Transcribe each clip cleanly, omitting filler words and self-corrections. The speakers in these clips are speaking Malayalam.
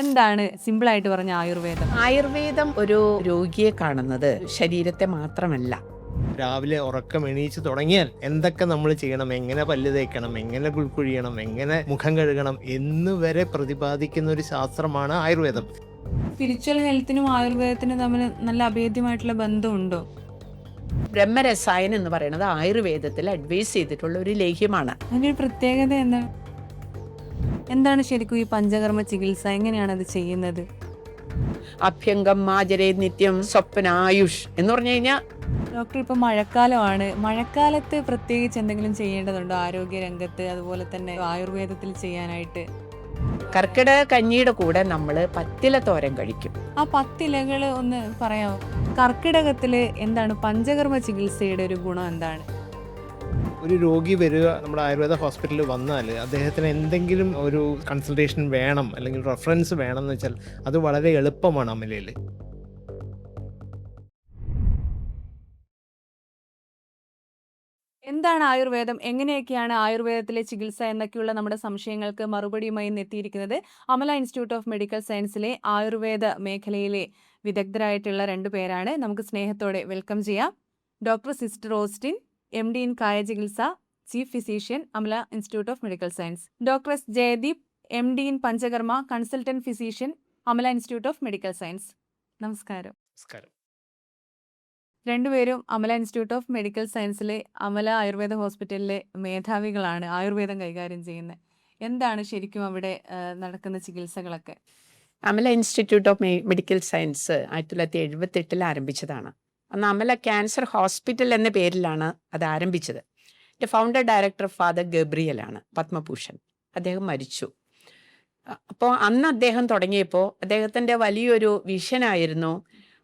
എന്താണ് സിമ്പിളായിട്ട് പറഞ്ഞ ആയുർവേദം? ആയുർവേദം ഒരു രോഗിയെ കാണുന്നത് ശരീരത്തെ മാത്രമല്ല. രാവിലെ ഉറക്കം എണീച്ച് തുടങ്ങിയാൽ എന്തൊക്കെ നമ്മൾ ചെയ്യണം, എങ്ങനെ പല്ല് തേക്കണം, എങ്ങനെ കുഴിക്കണം, എങ്ങനെ മുഖം കഴുകണം എന്ന് വരെ പ്രതിപാദിക്കുന്ന ഒരു ശാസ്ത്രമാണ് ആയുർവേദം. സ്പിരിച്വൽ ഹെൽത്തിനും ആയുർവേദത്തിനും തമ്മിൽ നല്ല അഭേദ്യമായിട്ടുള്ള ബന്ധമുണ്ടോ? ബ്രഹ്മരസായനം എന്ന് പറയുന്നത് ആയുർവേദത്തിൽ അഡ്വൈസ് ചെയ്തിട്ടുള്ള ഒരു ലേഹ്യമാണ്. അതിൻ്റെ ഒരു പ്രത്യേകത എന്താണ്? എന്താണ് ശരിക്കും ഈ പഞ്ചകർമ്മ ചികിത്സ? എങ്ങനെയാണ് അത് ചെയ്യുന്നത്? അഭ്യംഗം മാജരേ നിത്യം സ്വപ്നായുഷ് എന്ന് പറഞ്ഞു കഴിഞ്ഞാൽ, ഡോക്ടർ, ഇപ്പോൾ മഴക്കാലമാണ്. മഴക്കാലത്ത് പ്രത്യേകിച്ച് എന്തെങ്കിലും ചെയ്യേണ്ടതുണ്ടോ ആരോഗ്യ രംഗത്ത്, അതുപോലെ തന്നെ ആയുർവേദത്തിൽ ചെയ്യാനായിട്ട്? കർക്കിടക കഞ്ഞിയുടെ കൂടെ നമ്മൾ പത്തില തോരൻ കഴിക്കും. ആ 10 ഇലകൾ ഒന്ന് പറയാമോ? കർക്കിടകത്തിൽ എന്താണ് പഞ്ചകർമ്മ ചികിത്സയുടെ ഒരു ഗുണം എന്താണ്? ഒരു രോഗി വരിക നമ്മുടെ ആയുർവേദ ഹോസ്പിറ്റലിൽ വന്നാൽ അദ്ദേഹത്തിന് എന്തെങ്കിലും ഒരു കൺസൾട്ടേഷൻ വേണം അല്ലെങ്കിൽ റെഫറൻസ് വേണം എന്ന് വെച്ചാൽ അത് വളരെ എളുപ്പമാണ് അമലയിൽ. എന്താണ് ആയുർവേദം, എങ്ങനെയൊക്കെയാണ് ആയുർവേദത്തിലെ ചികിത്സ എന്നൊക്കെയുള്ള നമ്മുടെ സംശയങ്ങൾക്ക് മറുപടിയുമായി എത്തിയിരിക്കുന്നത് അമല ഇൻസ്റ്റിറ്റ്യൂട്ട് ഓഫ് മെഡിക്കൽ സയൻസിലെ ആയുർവേദ മേഖലയിലെ വിദഗ്ധരായിട്ടുള്ള 2 പേരാണ്. നമുക്ക് സ്നേഹത്തോടെ വെൽക്കം ചെയ്യാം. Doctor sister Austin, MD in kaya chikitsa, chief physician, Amala institute of medical science. Doctor S Jayadeep, MD in panchakarma, consultant physician, Amala institute of medical science. നമസ്കാരം. നമസ്കാരം. രണ്ടുപേരും അമല ഇൻസ്റ്റിറ്റ്യൂട്ട് ഓഫ് മെഡിക്കൽ സയൻസിലെ അമല ആയുർവേദ ഹോസ്പിറ്റലിലെ മേധാവികളാണ്, ആയുർവേദം കൈകാര്യം ചെയ്യുന്നത്. എന്താണ് ശരിക്കും അവിടെ നടക്കുന്ന ചികിത്സകളൊക്കെ? Amala institute of medical science 1978 ആരംഭിച്ചതാണ്. അന്ന് അമല ക്യാൻസർ ഹോസ്പിറ്റൽ എന്ന പേരിലാണ് അത് ആരംഭിച്ചത്. എൻ്റെ ഫൗണ്ടർ ഡയറക്ടർ ഫാദർ ഗബ്രിയലാണ്, പത്മഭൂഷൺ. അദ്ദേഹം മരിച്ചു. അപ്പോൾ അന്ന് അദ്ദേഹം തുടങ്ങിയപ്പോൾ അദ്ദേഹത്തിൻ്റെ വലിയൊരു വിഷനായിരുന്നു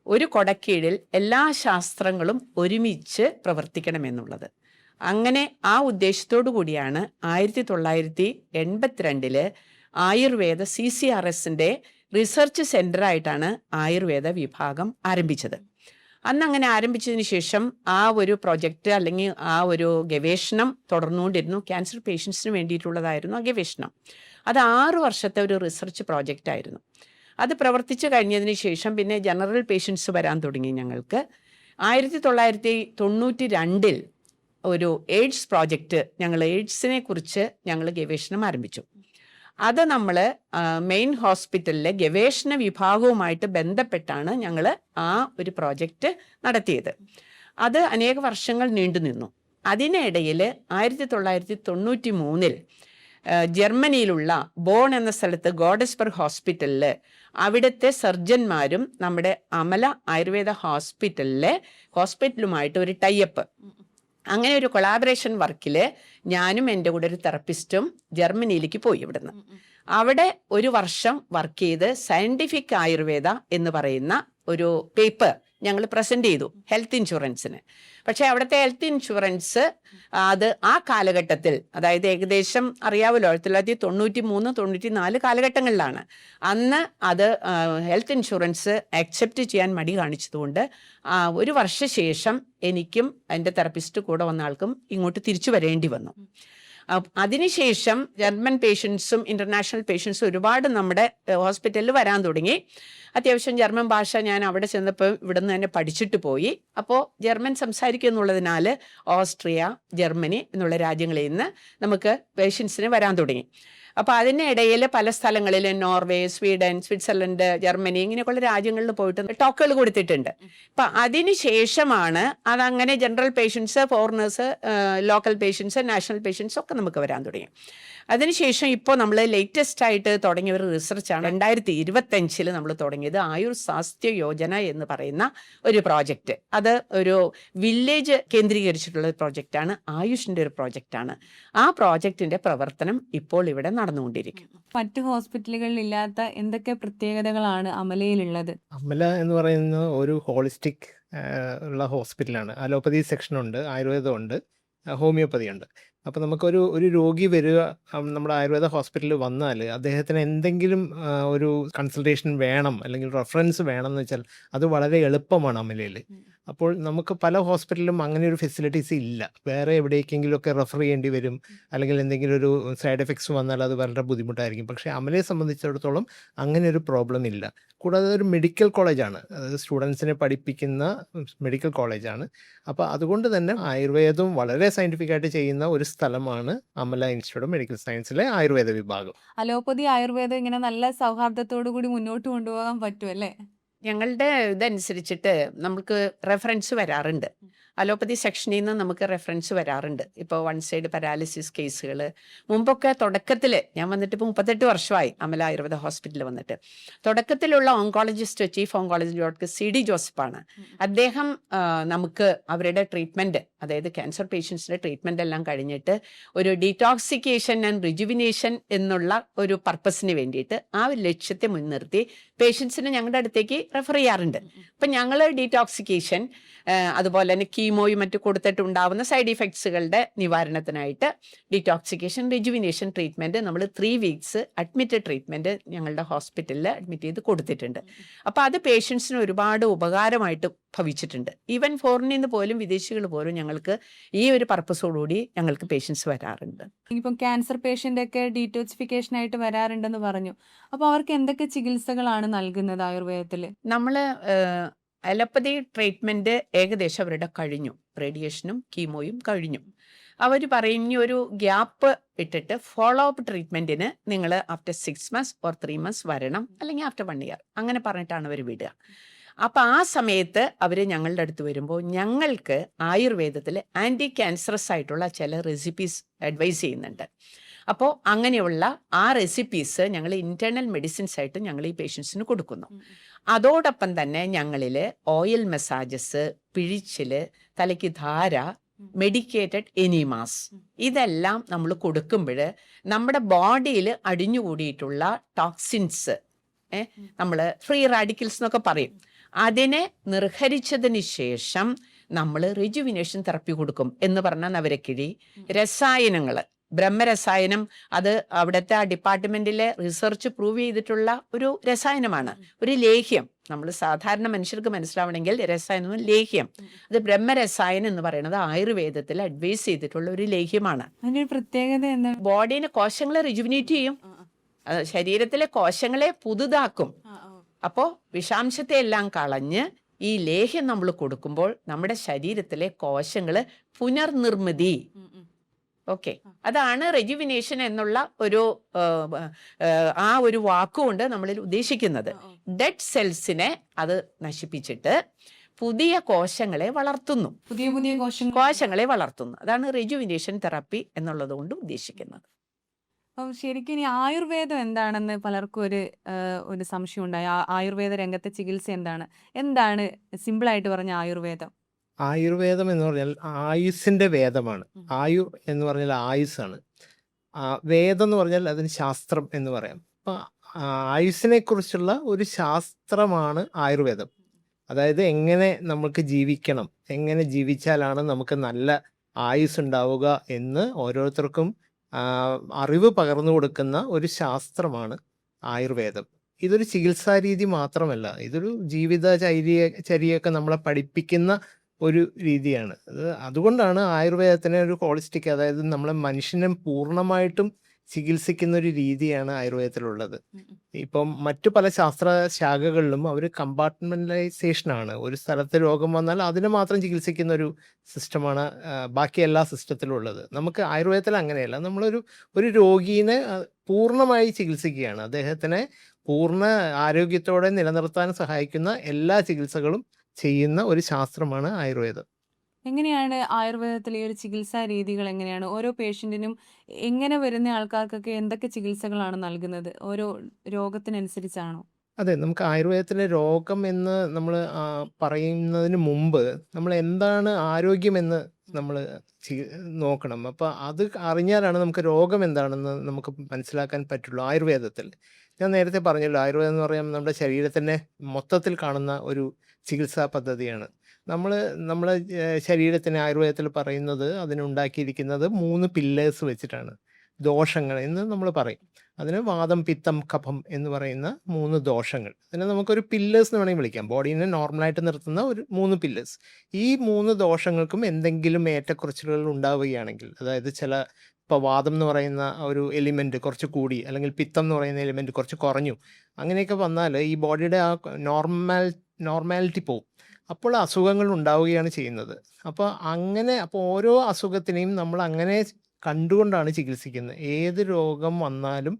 ഒരു കൊടക്കീഴിൽ എല്ലാ ശാസ്ത്രങ്ങളും ഒരുമിച്ച് പ്രവർത്തിക്കണമെന്നുള്ളത്. അങ്ങനെ ആ ഉദ്ദേശത്തോടു കൂടിയാണ് 1982 ആയുർവേദ CCRSൻ്റെ റിസർച്ച് സെൻ്ററായിട്ടാണ് ആയുർവേദ വിഭാഗം ആരംഭിച്ചത്. അന്ന് അങ്ങനെ ആരംഭിച്ചതിന് ശേഷം ആ ഒരു പ്രൊജക്റ്റ് അല്ലെങ്കിൽ ആ ഒരു ഗവേഷണം തുടർന്നുകൊണ്ടിരുന്നു. ക്യാൻസർ പേഷ്യൻസിന് വേണ്ടിയിട്ടുള്ളതായിരുന്നു ആ ഗവേഷണം. അത് 6 വർഷത്തെ ഒരു റിസർച്ച് പ്രോജക്റ്റായിരുന്നു. അത് പ്രവർത്തിച്ചു കഴിഞ്ഞതിന് ശേഷം പിന്നെ ജനറൽ പേഷ്യൻസ് വരാൻ തുടങ്ങി. ഞങ്ങൾക്ക് 1992 ഒരു എയ്ഡ്സ് പ്രോജക്റ്റ്, ഞങ്ങൾ എയ്ഡ്സിനെ കുറിച്ച് ഞങ്ങൾ ഗവേഷണം ആരംഭിച്ചു. അത് നമ്മൾ മെയിൻ ഹോസ്പിറ്റലിലെ ഗവേഷണ വിഭാഗവുമായിട്ട് ബന്ധപ്പെട്ടാണ് ഞങ്ങൾ ആ ഒരു പ്രോജക്റ്റ് നടത്തിയത്. അത് അനേക വർഷങ്ങൾ നീണ്ടുനിന്നു. അതിനിടയിൽ 1993 ജർമ്മനിയിലുള്ള ബോൺ എന്ന സ്ഥലത്ത് ഗോഡസ്ബർഗ് ഹോസ്പിറ്റലിൽ അവിടുത്തെ സർജന്മാരും നമ്മുടെ അമല ആയുർവേദ ഹോസ്പിറ്റലുമായിട്ട് ഒരു ടൈപ്പ്, അങ്ങനെ ഒരു കൊളാബറേഷൻ വർക്കിൽ ഞാനും എൻ്റെ കൂടെ ഒരു തെറപ്പിസ്റ്റും ജർമ്മനിയിലേക്ക് പോയി. ഇവിടുന്ന് അവിടെ 1 വർഷം വർക്ക് ചെയ്ത് സയൻറ്റിഫിക് ആയുർവേദ എന്ന് പറയുന്ന ഒരു പേപ്പർ ഞങ്ങൾ പ്രസൻറ്റ് ചെയ്തു ഹെൽത്ത് ഇൻഷുറൻസിന്. പക്ഷേ അവിടുത്തെ ഹെൽത്ത് ഇൻഷുറൻസ് അത് ആ കാലഘട്ടത്തിൽ, അതായത് ഏകദേശം അറിയാമല്ലോ 1993-94 കാലഘട്ടങ്ങളിലാണ്. അന്ന് അത് ഹെൽത്ത് ഇൻഷുറൻസ് അക്സെപ്റ്റ് ചെയ്യാൻ മടി കാണിച്ചതുകൊണ്ട് 1 വർഷശേഷം എനിക്കും എൻ്റെ തെറപ്പിസ്റ്റ് കൂടെ വന്ന ആൾക്കും ഇങ്ങോട്ട് തിരിച്ചു വരേണ്ടി വന്നു. അതിനുശേഷം ജർമ്മൻ പേഷ്യൻസും ഇൻ്റർനാഷണൽ പേഷ്യൻസും ഒരുപാട് നമ്മുടെ ഹോസ്പിറ്റലിൽ വരാൻ തുടങ്ങി. അത്യാവശ്യം ജർമ്മൻ ഭാഷ ഞാൻ അവിടെ ചെന്നപ്പോൾ ഇവിടുന്ന് തന്നെ പഠിച്ചിട്ട് പോയി. അപ്പോൾ ജർമ്മൻ സംസാരിക്കുക എന്നുള്ളതിനാൽ ഓസ്ട്രിയ, ജർമ്മനി എന്നുള്ള രാജ്യങ്ങളിൽ നിന്ന് നമുക്ക് പേഷ്യൻസിന് വരാൻ തുടങ്ങി. അപ്പോൾ അതിനിടയിൽ പല സ്ഥലങ്ങളിൽ നോർവേ, സ്വീഡൻ, സ്വിറ്റ്സർലൻഡ്, ജർമ്മനി ഇങ്ങനെയൊക്കെയുള്ള രാജ്യങ്ങളിൽ പോയിട്ട് ടോക്കുകൾ കൊടുത്തിട്ടുണ്ട്. അപ്പം അതിന് ശേഷമാണ് അതങ്ങനെ general patients, foreigners, local patients, national patients ഒക്കെ നമുക്ക് വരാൻ തുടങ്ങി. അതിനുശേഷം ഇപ്പോൾ നമ്മൾ ലേറ്റസ്റ്റ് ആയിട്ട് തുടങ്ങിയ ഒരു റിസർച്ചാണ് 2025 നമ്മൾ തുടങ്ങിയത് ആയുർ സ്വാസ്ഥ്യ യോജന എന്ന് പറയുന്ന ഒരു പ്രോജക്റ്റ്. അത് ഒരു വില്ലേജ് കേന്ദ്രീകരിച്ചിട്ടുള്ള ഒരു പ്രോജക്റ്റാണ്, ആയുഷിൻ്റെ ഒരു പ്രോജക്റ്റാണ്. ആ പ്രോജക്റ്റിൻ്റെ പ്രവർത്തനം ഇപ്പോൾ ഇവിടെ നടന്നുകൊണ്ടിരിക്കും. മറ്റ് ഹോസ്പിറ്റലുകളിൽ ഇല്ലാത്ത എന്തൊക്കെ പ്രത്യേകതകളാണ് അമലയിലുള്ളത്? അമല എന്ന് പറയുന്നത് ഒരു ഹോളിസ്റ്റിക് ഉള്ള ഹോസ്പിറ്റലാണ്. അലോപ്പതി സെക്ഷനുണ്ട്, ആയുർവേദമുണ്ട്, ഹോമിയോപ്പതി ഉണ്ട്. അപ്പോൾ നമുക്കൊരു രോഗി വരിക നമ്മുടെ ആയുർവേദ ഹോസ്പിറ്റലിൽ വന്നാൽ അദ്ദേഹത്തിന് എന്തെങ്കിലും ഒരു കൺസൾട്ടേഷൻ വേണം അല്ലെങ്കിൽ റെഫറൻസ് വേണം എന്ന് വെച്ചാൽ അത് വളരെ എളുപ്പമാണ് അമലയിൽ. അപ്പോൾ നമുക്ക് പല ഹോസ്പിറ്റലിലും അങ്ങനെ ഒരു ഫെസിലിറ്റീസ് ഇല്ല. വേറെ എവിടേക്കെങ്കിലുമൊക്കെ റെഫർ ചെയ്യേണ്ടി വരും, അല്ലെങ്കിൽ എന്തെങ്കിലും ഒരു സൈഡ് എഫക്ട്സ് വന്നാൽ അത് വളരെ ബുദ്ധിമുട്ടായിരിക്കും. പക്ഷേ അമലയെ സംബന്ധിച്ചിടത്തോളം അങ്ങനെ ഒരു പ്രോബ്ലം ഇല്ല. കൂടാതെ ഒരു മെഡിക്കൽ കോളേജാണ്, അതായത് സ്റ്റുഡൻസിനെ പഠിപ്പിക്കുന്ന മെഡിക്കൽ കോളേജാണ്. അപ്പോൾ അതുകൊണ്ട് തന്നെ ആയുർവേദം വളരെ സയൻറ്റിഫിക് ആയിട്ട് ചെയ്യുന്ന ഒരു സ്ഥലമാണ് അമല ഇൻസ്റ്റിറ്റ്യൂട്ട് ഓഫ് മെഡിക്കൽ സയൻസിലെ ആയുർവേദ വിഭാഗം. അലോപ്പതി ആയുർവേദം ഇങ്ങനെ നല്ല സൗഹാർദ്ദത്തോടു കൂടി മുന്നോട്ട് കൊണ്ടുപോകാൻ പറ്റുമല്ലേ? ഞങ്ങളുടെ ഇതനുസരിച്ചിട്ട് നമുക്ക് റെഫറൻസ് വരാറുണ്ട്. അലോപ്പതി സെക്ഷനിൽ നിന്ന് നമുക്ക് റെഫറൻസ് വരാറുണ്ട്. ഇപ്പോൾ വൺ സൈഡ് പാരാലിസിസ് കേസുകൾ മുമ്പൊക്കെ തുടക്കത്തിൽ ഞാൻ വന്നിട്ട് ഇപ്പോൾ 38 വർഷമായി അമല ആയുർവേദ ഹോസ്പിറ്റലിൽ വന്നിട്ട്. തുടക്കത്തിലുള്ള oncologist chief oncologist doctor CD ജോസഫാണ്. അദ്ദേഹം നമുക്ക് അവരുടെ ട്രീറ്റ്മെൻറ്റ്, അതായത് ക്യാൻസർ പേഷ്യൻസിൻ്റെ ട്രീറ്റ്മെൻ്റ് എല്ലാം കഴിഞ്ഞിട്ട് ഒരു ഡീടോക്സിക്കേഷൻ ആൻഡ് റിജുവിനേഷൻ എന്നുള്ള ഒരു പർപ്പസിന് വേണ്ടിയിട്ട് ആ ഒരു ലക്ഷ്യത്തെ മുൻനിർത്തി പേഷ്യൻസിനെ ഞങ്ങളുടെ അടുത്തേക്ക് റെഫർ ചെയ്യാറുണ്ട്. അപ്പം ഞങ്ങൾ ഡീടോക്സിക്കേഷൻ, അതുപോലെ തന്നെ കീമോയും മറ്റു കൊടുത്തിട്ടുണ്ടാവുന്ന സൈഡ് ഇഫക്ട്സുകളുടെ നിവാരണത്തിനായിട്ട് ഡീടോക്സിക്കേഷൻ റിജുവിനേഷൻ ട്രീറ്റ്മെൻറ്റ് നമ്മൾ 3 വീക്സ് അഡ്മിറ്റഡ് ട്രീറ്റ്മെൻറ്റ് ഞങ്ങളുടെ ഹോസ്പിറ്റലിൽ അഡ്മിറ്റ് ചെയ്ത് കൊടുത്തിട്ടുണ്ട്. അപ്പോൾ അത് പേഷ്യൻസിന് ഒരുപാട് ഉപകാരമായിട്ട് ഭവിച്ചിട്ടുണ്ട്. ഈവൻ ഫോറിനിൽ നിന്ന് പോലും വിദേശികൾ പോലും ഞങ്ങൾക്ക് ഈ ഒരു പർപ്പസോടുകൂടി ഞങ്ങൾക്ക് പേഷ്യൻസ് വരാറുണ്ട്. ഇപ്പം ക്യാൻസർ പേഷ്യൻ്റ് ഒക്കെ ഡീറ്റോക്സിഫിക്കേഷൻ ആയിട്ട് വരാറുണ്ടെന്ന് പറഞ്ഞു. അപ്പോൾ അവർക്ക് എന്തൊക്കെ ചികിത്സകളാണ് നൽകുന്നത് ആയുർവേദത്തിൽ? നമ്മൾ അലോപ്പതി ട്രീറ്റ്മെൻറ്റ് ഏകദേശം അവരുടെ കഴിഞ്ഞു. റേഡിയേഷനും കീമോയും കഴിഞ്ഞു. അവർ പറയുന്ന ഒരു ഗ്യാപ്പ് ഇട്ടിട്ട് ഫോളോ അപ്പ് ട്രീറ്റ്മെൻറ്റിന് നിങ്ങൾ ആഫ്റ്റർ 6 months ഓർ 3 months വരണം, അല്ലെങ്കിൽ ആഫ്റ്റർ 1 year അങ്ങനെ പറഞ്ഞിട്ടാണ് അവർ വിടുക. അപ്പോൾ ആ സമയത്ത് അവർ ഞങ്ങളുടെ അടുത്ത് വരുമ്പോൾ ഞങ്ങൾക്ക് ആയുർവേദത്തിൽ ആൻറ്റി ക്യാൻസറസ് ആയിട്ടുള്ള ചില റെസിപ്പീസ് അഡ്വൈസ് ചെയ്യുന്നുണ്ട്. അപ്പോൾ അങ്ങനെയുള്ള ആ റെസിപ്പീസ് ഞങ്ങൾ ഇൻറ്റേർണൽ മെഡിസിൻസ് ആയിട്ട് ഞങ്ങൾ ഈ പേഷ്യൻസിന് കൊടുക്കുന്നു. അതോടൊപ്പം തന്നെ ഞങ്ങളിൽ ഓയിൽ മസാജസ്, പിഴിച്ചിൽ, തലയ്ക്ക് ധാര, മെഡിക്കേറ്റഡ് എനിമാസ് ഇതെല്ലാം നമ്മൾ കൊടുക്കുമ്പോൾ നമ്മുടെ ബോഡിയിൽ അടിഞ്ഞുകൂടിയിട്ടുള്ള ടോക്സിൻസ്, നമ്മൾ ഫ്രീ റാഡിക്കൽസ് എന്നൊക്കെ പറയും, അതിനെ നിർഹരിച്ചതിന് ശേഷം നമ്മൾ റിജുവിനേഷൻ തെറപ്പി കൊടുക്കും. എന്ന് പറഞ്ഞാൽ നവരക്കിഴി, രസായനങ്ങൾ, ബ്രഹ്മരസായനം, അത് അവിടുത്തെ ആ ഡിപ്പാർട്ട്മെന്റിലെ റിസർച്ച് പ്രൂവ് ചെയ്തിട്ടുള്ള ഒരു രസായനമാണ്, ഒരു ലേഹ്യം. നമ്മൾ സാധാരണ മനുഷ്യർക്ക് മനസ്സിലാവണമെങ്കിൽ രസായനവും ലേഹ്യം, അത് ബ്രഹ്മരസായനം എന്ന് പറയുന്നത് ആയുർവേദത്തിൽ അഡ്വൈസ് ചെയ്തിട്ടുള്ള ഒരു ലേഹ്യമാണ്. അതിന്റെ പ്രത്യേകത എന്താ? ബോഡീനെ, കോശങ്ങളെ റിജുവിനേറ്റ് ചെയ്യും, ശരീരത്തിലെ കോശങ്ങളെ പുതുതാക്കും. അപ്പോൾ വിഷാംശത്തെ എല്ലാം കളഞ്ഞ് ഈ ലേഹ്യം നമ്മൾ കൊടുക്കുമ്പോൾ നമ്മുടെ ശരീരത്തിലെ കോശങ്ങൾ പുനർനിർമ്മിതി. ഓക്കെ, അതാണ് റെജുവിനേഷൻ എന്നുള്ള ഒരു ആ ഒരു വാക്കുകൊണ്ട് നമ്മൾ ഉദ്ദേശിക്കുന്നത്. ഡെഡ് സെൽസിനെ അത് നശിപ്പിച്ചിട്ട് പുതിയ കോശങ്ങളെ വളർത്തുന്നു, പുതിയ പുതിയ കോശങ്ങളെ വളർത്തുന്നു. അതാണ് റെജുവിനേഷൻ തെറാപ്പി എന്നുള്ളത് കൊണ്ട് ഉദ്ദേശിക്കുന്നത്. അപ്പം ശരിക്കും ഇനി ആയുർവേദം എന്താണെന്ന് പലർക്കും ഒരു സംശയം ഉണ്ടായി. ആയുർവേദ രംഗത്തെ ചികിത്സ എന്താണ് സിമ്പിളായിട്ട് പറഞ്ഞ ആയുർവേദം? ആയുർവേദം എന്ന് പറഞ്ഞാൽ ആയുസ്സിൻ്റെ വേദമാണ്. ആയു എന്ന് പറഞ്ഞാൽ ആയുസ്സാണ്. വേദം എന്ന് പറഞ്ഞാൽ അതിന് ശാസ്ത്രം എന്ന് പറയാം. അപ്പം ആയുസ്സിനെ കുറിച്ചുള്ള ഒരു ശാസ്ത്രമാണ് ആയുർവേദം. അതായത് എങ്ങനെ നമുക്ക് ജീവിക്കണം, എങ്ങനെ ജീവിച്ചാലാണ് നമുക്ക് നല്ല ആയുസ് ഉണ്ടാവുക എന്ന് ഓരോരുത്തർക്കും അറിവ് പകർന്നു കൊടുക്കുന്ന ഒരു ശാസ്ത്രമാണ് ആയുർവേദം. ഇതൊരു ചികിത്സാ രീതി മാത്രമല്ല, ഇതൊരു ചര്യയൊക്കെ നമ്മളെ പഠിപ്പിക്കുന്ന ഒരു രീതിയാണ്. അതുകൊണ്ടാണ് ആയുർവേദത്തിനെ ഒരു ഹോളിസ്റ്റിക്, അതായത് നമ്മളെ മനുഷ്യനെ പൂർണ്ണമായിട്ടും ചികിത്സിക്കുന്ന ഒരു രീതിയാണ് ആയുർവേദത്തിലുള്ളത്. ഇപ്പം മറ്റു പല ശാസ്ത്ര ശാഖകളിലും അവർ കമ്പാർട്ട്മെന്റലൈസേഷനാണ്. ഒരു സ്ഥലത്ത് രോഗം വന്നാൽ അതിനെ മാത്രം ചികിത്സിക്കുന്ന ഒരു സിസ്റ്റമാണ് ബാക്കി എല്ലാ സിസ്റ്റത്തിലും ഉള്ളത്. നമുക്ക് ആയുർവേദത്തിൽ അങ്ങനെയല്ല. ഒരു രോഗീനെ പൂർണ്ണമായി ചികിത്സിക്കുകയാണ്. അദ്ദേഹത്തിനെ പൂർണ്ണ ആരോഗ്യത്തോടെ നിലനിർത്താൻ സഹായിക്കുന്ന എല്ലാ ചികിത്സകളും ചെയ്യുന്ന ഒരു ശാസ്ത്രമാണ് ആയുർവേദം. എങ്ങനെയാണ് ആയുർവേദത്തിലെ ഒരു ചികിത്സാ രീതികൾ എങ്ങനെയാണ്? ഓരോ പേഷ്യന്റിനും, എങ്ങനെ വരുന്ന ആൾക്കാർക്കൊക്കെ എന്തൊക്കെ ചികിത്സകളാണ് നൽകുന്നത്? ഓരോ രോഗത്തിനനുസരിച്ചാണോ? അതെ, നമുക്ക് ആയുർവേദത്തിലെ രോഗം എന്ന് നമ്മൾ പറയുന്നതിന് മുമ്പ് നമ്മൾ എന്താണ് ആരോഗ്യമെന്ന് നമ്മൾ നോക്കണം. അപ്പോൾ അത് അറിഞ്ഞാലാണ് നമുക്ക് രോഗം എന്താണെന്ന് നമുക്ക് മനസ്സിലാക്കാൻ പറ്റുള്ളൂ. ആയുർവേദത്തിൽ ഞാൻ നേരത്തെ പറഞ്ഞല്ലോ, ആയുർവേദം എന്ന് പറയുമ്പോൾ നമ്മുടെ ശരീരത്തിനെ മൊത്തത്തിൽ കാണുന്ന ഒരു ചികിത്സാ പദ്ധതിയാണ്. നമ്മളെ ശരീരത്തിന് ആയുർവേദത്തിൽ പറയുന്നത് അതിനുണ്ടാക്കിയിരിക്കുന്നത് 3 പില്ലേഴ്സ് വെച്ചിട്ടാണ്. ദോഷങ്ങൾ എന്ന് നമ്മൾ പറയും. അതിന് വാതം, പിത്തം, കഫം എന്ന് പറയുന്ന 3 ദോഷങ്ങൾ. അതിനെ നമുക്കൊരു പില്ലേഴ്സ് എന്ന് വേണമെങ്കിൽ വിളിക്കാം. ബോഡീനെ നോർമലായിട്ട് നിർത്തുന്ന ഒരു 3 പില്ലേഴ്സ്. ഈ 3 ദോഷങ്ങൾക്കും എന്തെങ്കിലും ഏറ്റക്കുറച്ചിലുകൾ ഉണ്ടാവുകയാണെങ്കിൽ, അതായത് ഇപ്പോൾ വാതം എന്ന് പറയുന്ന ഒരു എലിമെൻറ്റ് കുറച്ച് കൂടി, അല്ലെങ്കിൽ പിത്തം എന്ന് പറയുന്ന എലിമെൻറ്റ് കുറച്ച് കുറഞ്ഞു, അങ്ങനെയൊക്കെ വന്നാൽ ഈ ബോഡിയുടെ ആ നോർമാലിറ്റി പോവും. അപ്പോൾ അസുഖങ്ങൾ ഉണ്ടാവുകയാണ് ചെയ്യുന്നത്. അപ്പോൾ ഓരോ അസുഖത്തിനെയും നമ്മൾ അങ്ങനെ കണ്ടുകൊണ്ടാണ് ചികിത്സിക്കുന്നത്. ഏത് രോഗം വന്നാലും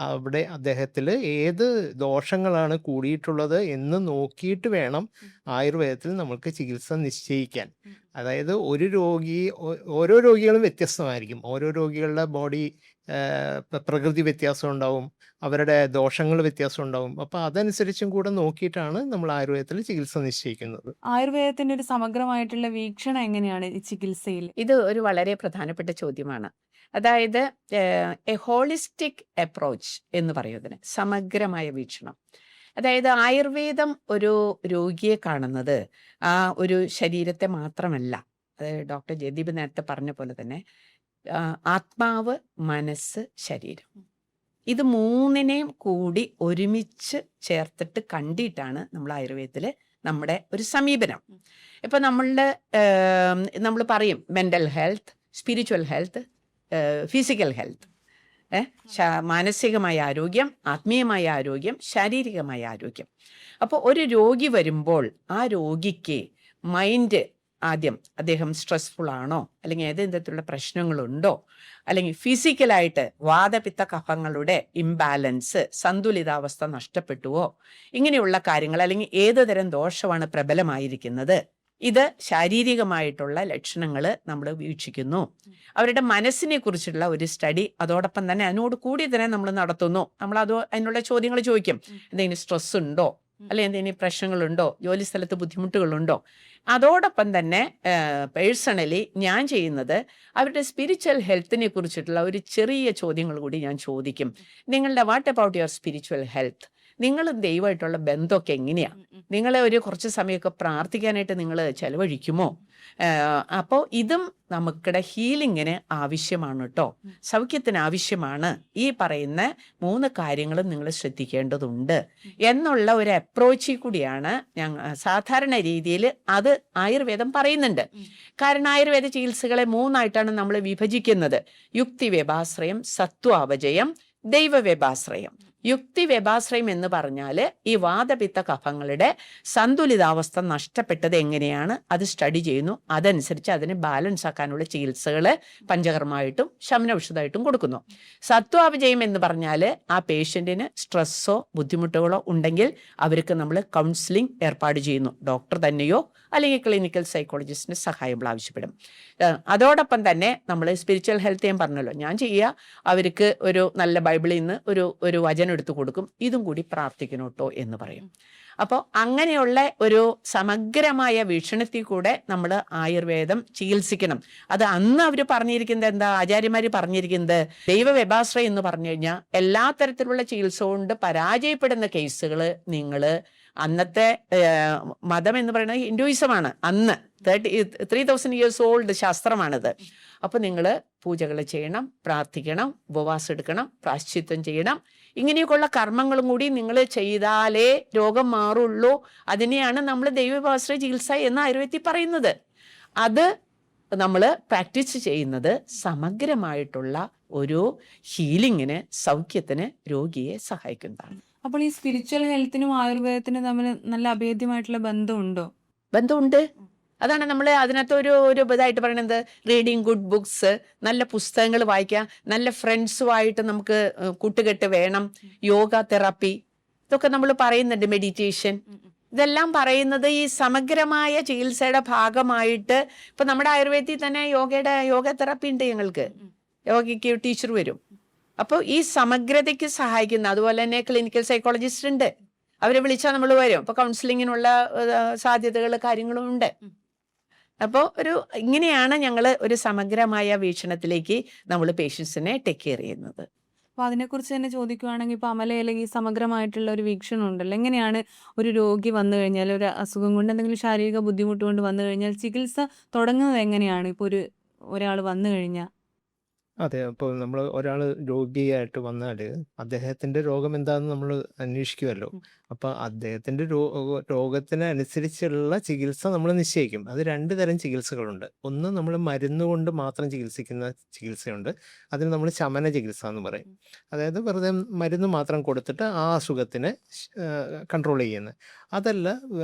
അവിടെ അദ്ദേഹത്തിൽ ഏത് ദോഷങ്ങളാണ് കൂടിയിട്ടുള്ളത് എന്ന് നോക്കിയിട്ട് വേണം ആയുർവേദത്തിൽ നമ്മൾക്ക് ചികിത്സ നിശ്ചയിക്കാൻ. അതായത് ഓരോ രോഗികളും വ്യത്യസ്തമായിരിക്കും. ഓരോ രോഗികളുടെ ബോഡി പ്രകൃതി വ്യത്യാസം ഉണ്ടാവും, അവരുടെ ദോഷങ്ങൾ വ്യത്യാസം ഉണ്ടാവും. അപ്പോൾ അതനുസരിച്ചും കൂടെ നോക്കിയിട്ടാണ് നമ്മൾ ആയുർവേദത്തിൽ ചികിത്സ നിശ്ചയിക്കുന്നത്. ആയുർവേദത്തിന്റെ ഒരു സമഗ്രമായിട്ടുള്ള വീക്ഷണം എങ്ങനെയാണ് ഈ ചികിത്സയിൽ? ഇത് ഒരു വളരെ പ്രധാനപ്പെട്ട ചോദ്യമാണ്. അതായത് എ ഹോളിസ്റ്റിക് അപ്രോച്ച് എന്ന് പറയുന്നതിന് സമഗ്രമായ വീക്ഷണം. അതായത് ആയുർവേദം ഒരു രോഗിയെ കാണുന്നത് ആ ഒരു ശരീരത്തെ മാത്രമല്ല. അതായത് ഡോക്ടർ ജയദീപ് നേരത്തെ പറഞ്ഞ പോലെ തന്നെ ആത്മാവ്, മനസ്സ്, ശരീരം, ഇത് 3നെയും കൂടി ഒരുമിച്ച് ചേർത്തിട്ട് കണ്ടിട്ടാണ് നമ്മൾ ആയുർവേദത്തിൽ നമ്മുടെ ഒരു സമീപനം. ഇപ്പം നമ്മൾ പറയും mental health, spiritual health, physical health, മാനസികമായ ആരോഗ്യം, ആത്മീയമായ ആരോഗ്യം, ശാരീരികമായ ആരോഗ്യം. അപ്പോൾ ഒരു രോഗി വരുമ്പോൾ ആ രോഗിക്ക് മൈൻഡ് ആദ്യം അദ്ദേഹം സ്ട്രെസ്ഫുൾ ആണോ, അല്ലെങ്കിൽ ഏതെങ്കിലും തരത്തിലുള്ള പ്രശ്നങ്ങളുണ്ടോ, അല്ലെങ്കിൽ ഫിസിക്കലായിട്ട് വാതപിത്ത കഫങ്ങളുടെ ഇംബാലൻസ്, സന്തുലിതാവസ്ഥ നഷ്ടപ്പെട്ടുവോ, ഇങ്ങനെയുള്ള കാര്യങ്ങൾ, അല്ലെങ്കിൽ ഏത് തരം ദോഷമാണ് പ്രബലമായിരിക്കുന്നത്, ഇത് ശാരീരികമായിട്ടുള്ള ലക്ഷണങ്ങൾ നമ്മൾ വീക്ഷിക്കുന്നു. അവരുടെ മനസ്സിനെ കുറിച്ചുള്ള ഒരു സ്റ്റഡി അതോടൊപ്പം തന്നെ അതിനോട് കൂടി തന്നെ നമ്മൾ നടത്തുന്നു. അതിനുള്ള ചോദ്യങ്ങൾ ചോദിക്കും. എന്തെങ്കിലും സ്ട്രെസ് ഉണ്ടോ, അല്ലെങ്കിൽ എന്തെങ്കിലും പ്രശ്നങ്ങളുണ്ടോ, ജോലി സ്ഥലത്ത് ബുദ്ധിമുട്ടുകളുണ്ടോ. അതോടൊപ്പം തന്നെ പേഴ്സണലി ഞാൻ ചെയ്യുന്നത് അവരുടെ സ്പിരിച്വൽ ഹെൽത്തിനെ കുറിച്ചിട്ടുള്ള ഒരു ചെറിയ ചോദ്യങ്ങൾ കൂടി ഞാൻ ചോദിക്കും. നിങ്ങളുടെ what about your spiritual health, നിങ്ങളും ദൈവമായിട്ടുള്ള ബന്ധമൊക്കെ എങ്ങനെയാണ്, നിങ്ങൾ കുറച്ച് സമയമൊക്കെ പ്രാർത്ഥിക്കാനായിട്ട് നിങ്ങൾ ചെലവഴിക്കുമോ? അപ്പോൾ ഇതും നമുക്കിടെ ഹീലിങ്ങിന് ആവശ്യമാണ് കേട്ടോ, സൗഖ്യത്തിന് ആവശ്യമാണ്. ഈ പറയുന്ന 3 കാര്യങ്ങളും നിങ്ങൾ ശ്രദ്ധിക്കേണ്ടതുണ്ട് എന്നുള്ള ഒരു അപ്രോച്ചിൽ കൂടിയാണ് സാധാരണ രീതിയിൽ അത് ആയുർവേദം പറയുന്നുണ്ട്. കാരണം ആയുർവേദ ചികിത്സകളെ 3ആയിട്ടാണ് നമ്മൾ വിഭജിക്കുന്നത്. യുക്തിവ്യപാശ്രയം, സത്വാപജയം, ദൈവവ്യപാശ്രയം. യുക്തിവ്യപാശ്രയം എന്ന് പറഞ്ഞാൽ ഈ വാതപിത്ത കഫങ്ങളുടെ സന്തുലിതാവസ്ഥ നഷ്ടപ്പെട്ടത് എങ്ങനെയാണ് അത് സ്റ്റഡി ചെയ്യുന്നു. അതനുസരിച്ച് അതിനെ ബാലൻസ് ആക്കാനുള്ള ചികിത്സകൾ പഞ്ചകർമ്മമായിട്ടും ശമനൌഷധമായിട്ടും കൊടുക്കുന്നു. സത്വാപജയം എന്ന് പറഞ്ഞാൽ ആ പേഷ്യൻറ്റിന് സ്ട്രെസ്സോ ബുദ്ധിമുട്ടുകളോ ഉണ്ടെങ്കിൽ അവർക്ക് നമ്മൾ കൗൺസിലിംഗ് ഏർപ്പാട് ചെയ്യുന്നു. ഡോക്ടർ തന്നെയോ അല്ലെങ്കിൽ ക്ലിനിക്കൽ സൈക്കോളജിസ്റ്റിൻ്റെ സഹായം ആവശ്യപ്പെടും. അതോടൊപ്പം തന്നെ നമ്മൾ സ്പിരിച്വൽ ഹെൽത്ത് ഞാൻ പറഞ്ഞല്ലോ, ഞാൻ ചെയ്യുക അവർക്ക് ഒരു നല്ല ബൈബിളിൽ നിന്ന് ഒരു വചനം എടുത്തു കൊടുക്കും, ഇതും കൂടി പ്രാർത്ഥിക്കണം കേട്ടോ എന്ന് പറയും. അപ്പോൾ അങ്ങനെയുള്ള ഒരു സമഗ്രമായ വീക്ഷണത്തിൽ കൂടെ നമ്മൾ ആയുർവേദം ചികിത്സിക്കണം. അത് അന്ന് അവർ പറഞ്ഞിരിക്കുന്നത് എന്താ, ആചാര്യന്മാർ പറഞ്ഞിരിക്കുന്നത് ദൈവവ്യപാശ്രയം എന്ന് പറഞ്ഞു കഴിഞ്ഞാൽ എല്ലാ തരത്തിലുള്ള ചികിത്സ കൊണ്ട് പരാജയപ്പെടുന്ന കേസുകൾ നിങ്ങൾ അന്നത്തെ മതം എന്ന് പറയുന്നത് ഹിന്ദുയിസമാണ്. അന്ന് 3000 years ഓൾഡ് ശാസ്ത്രമാണിത്. അപ്പോൾ നിങ്ങൾ പൂജകൾ ചെയ്യണം, പ്രാർത്ഥിക്കണം, ഉപവാസം എടുക്കണം, പ്രായശ്ചിത്തം ചെയ്യണം. ഇങ്ങനെയൊക്കെയുള്ള കർമ്മങ്ങളും കൂടി നിങ്ങൾ ചെയ്താലേ രോഗം മാറുള്ളൂ. അതിനെയാണ് നമ്മൾ ദൈവോപാശ്രയ ചികിത്സ എന്ന് ആയുർവേദത്തിൽ പറയുന്നത്. അത് നമ്മൾ പ്രാക്ടീസ് ചെയ്യുന്നത് സമഗ്രമായിട്ടുള്ള ഒരു ഹീലിങ്ങിന്, സൗഖ്യത്തിന് രോഗിയെ സഹായിക്കുന്നതാണ്. അപ്പോൾ ഈ സ്പിരിച്വൽ ഹെൽത്തിനും ആയുർവേദത്തിനും തമ്മിൽ നല്ല അഭേദ്യമായിട്ടുള്ള ബന്ധമുണ്ടോ? ബന്ധമുണ്ട്. അതാണ് നമ്മൾ അതിനകത്ത് ഒരു ഇതായിട്ട് പറയുന്നത്. റീഡിങ് ഗുഡ് ബുക്സ്, നല്ല പുസ്തകങ്ങൾ വായിക്കുക, നല്ല ഫ്രണ്ട്സുമായിട്ട് നമുക്ക് കൂട്ടുകെട്ട് വേണം, യോഗ തെറാപ്പി ഇതൊക്കെ നമ്മൾ പറയുന്നുണ്ട്, മെഡിറ്റേഷൻ. ഇതെല്ലാം പറയുന്നത് ഈ സമഗ്രമായ ചികിത്സയുടെ ഭാഗമായിട്ട്. ഇപ്പം നമ്മുടെ ആയുർവേദത്തിൽ തന്നെ യോഗ തെറാപ്പി ഉണ്ട്. ഞങ്ങൾക്ക് യോഗയ്ക്ക് ടീച്ചർ വരും. അപ്പോൾ ഈ സമഗ്രതയ്ക്ക് സഹായിക്കുന്ന, അതുപോലെ തന്നെ ക്ലിനിക്കൽ സൈക്കോളജിസ്റ്റ് ഉണ്ട്, അവരെ വിളിച്ചാൽ നമ്മൾ വരും. അപ്പോൾ കൗൺസിലിങ്ങിനുള്ള സാധ്യതകൾ കാര്യങ്ങളും ഉണ്ട്. അപ്പോൾ ഇങ്ങനെയാണ് ഞങ്ങൾ ഒരു സമഗ്രമായ വീക്ഷണത്തിലേക്ക് നമ്മൾ പേഷ്യൻസിനെ ടേക്ക് കെയർ ചെയ്യുന്നത്. അപ്പോൾ അതിനെക്കുറിച്ച് തന്നെ ചോദിക്കുകയാണെങ്കിൽ ഇപ്പോൾ അമലയിലേക്ക് സമഗ്രമായിട്ടുള്ള ഒരു വീക്ഷണം ഉണ്ടല്ലോ. എങ്ങനെയാണ് ഒരു രോഗി വന്നു കഴിഞ്ഞാൽ, ഒരു അസുഖം കൊണ്ട് എന്തെങ്കിലും ശാരീരിക ബുദ്ധിമുട്ട് കൊണ്ട് വന്നു കഴിഞ്ഞാൽ ചികിത്സ തുടങ്ങുന്നത് എങ്ങനെയാണ്? ഇപ്പോൾ ഒരാൾ വന്നു കഴിഞ്ഞാൽ അതെ. അപ്പോൾ നമ്മൾ ഒരാൾ രോഗിയായിട്ട് വന്നാൽ അദ്ദേഹത്തിൻ്റെ രോഗം എന്താണെന്ന് നമ്മൾ അന്വേഷിക്കുമല്ലോ. അപ്പോൾ അദ്ദേഹത്തിൻ്റെ രോഗത്തിനനുസരിച്ചുള്ള ചികിത്സ നമ്മൾ നിശ്ചയിക്കും. അത് 2 തരം ചികിത്സകളുണ്ട്. ഒന്ന് നമ്മൾ മരുന്ന് കൊണ്ട് മാത്രം ചികിത്സിക്കുന്ന ചികിത്സയുണ്ട്. അതിന് നമ്മൾ ശമന ചികിത്സ എന്ന് പറയും. അതായത് വെറുതെ മരുന്ന് മാത്രം കൊടുത്തിട്ട് ആ അസുഖത്തിനെ കൺട്രോൾ ചെയ്യുന്നത്. അതല്ല,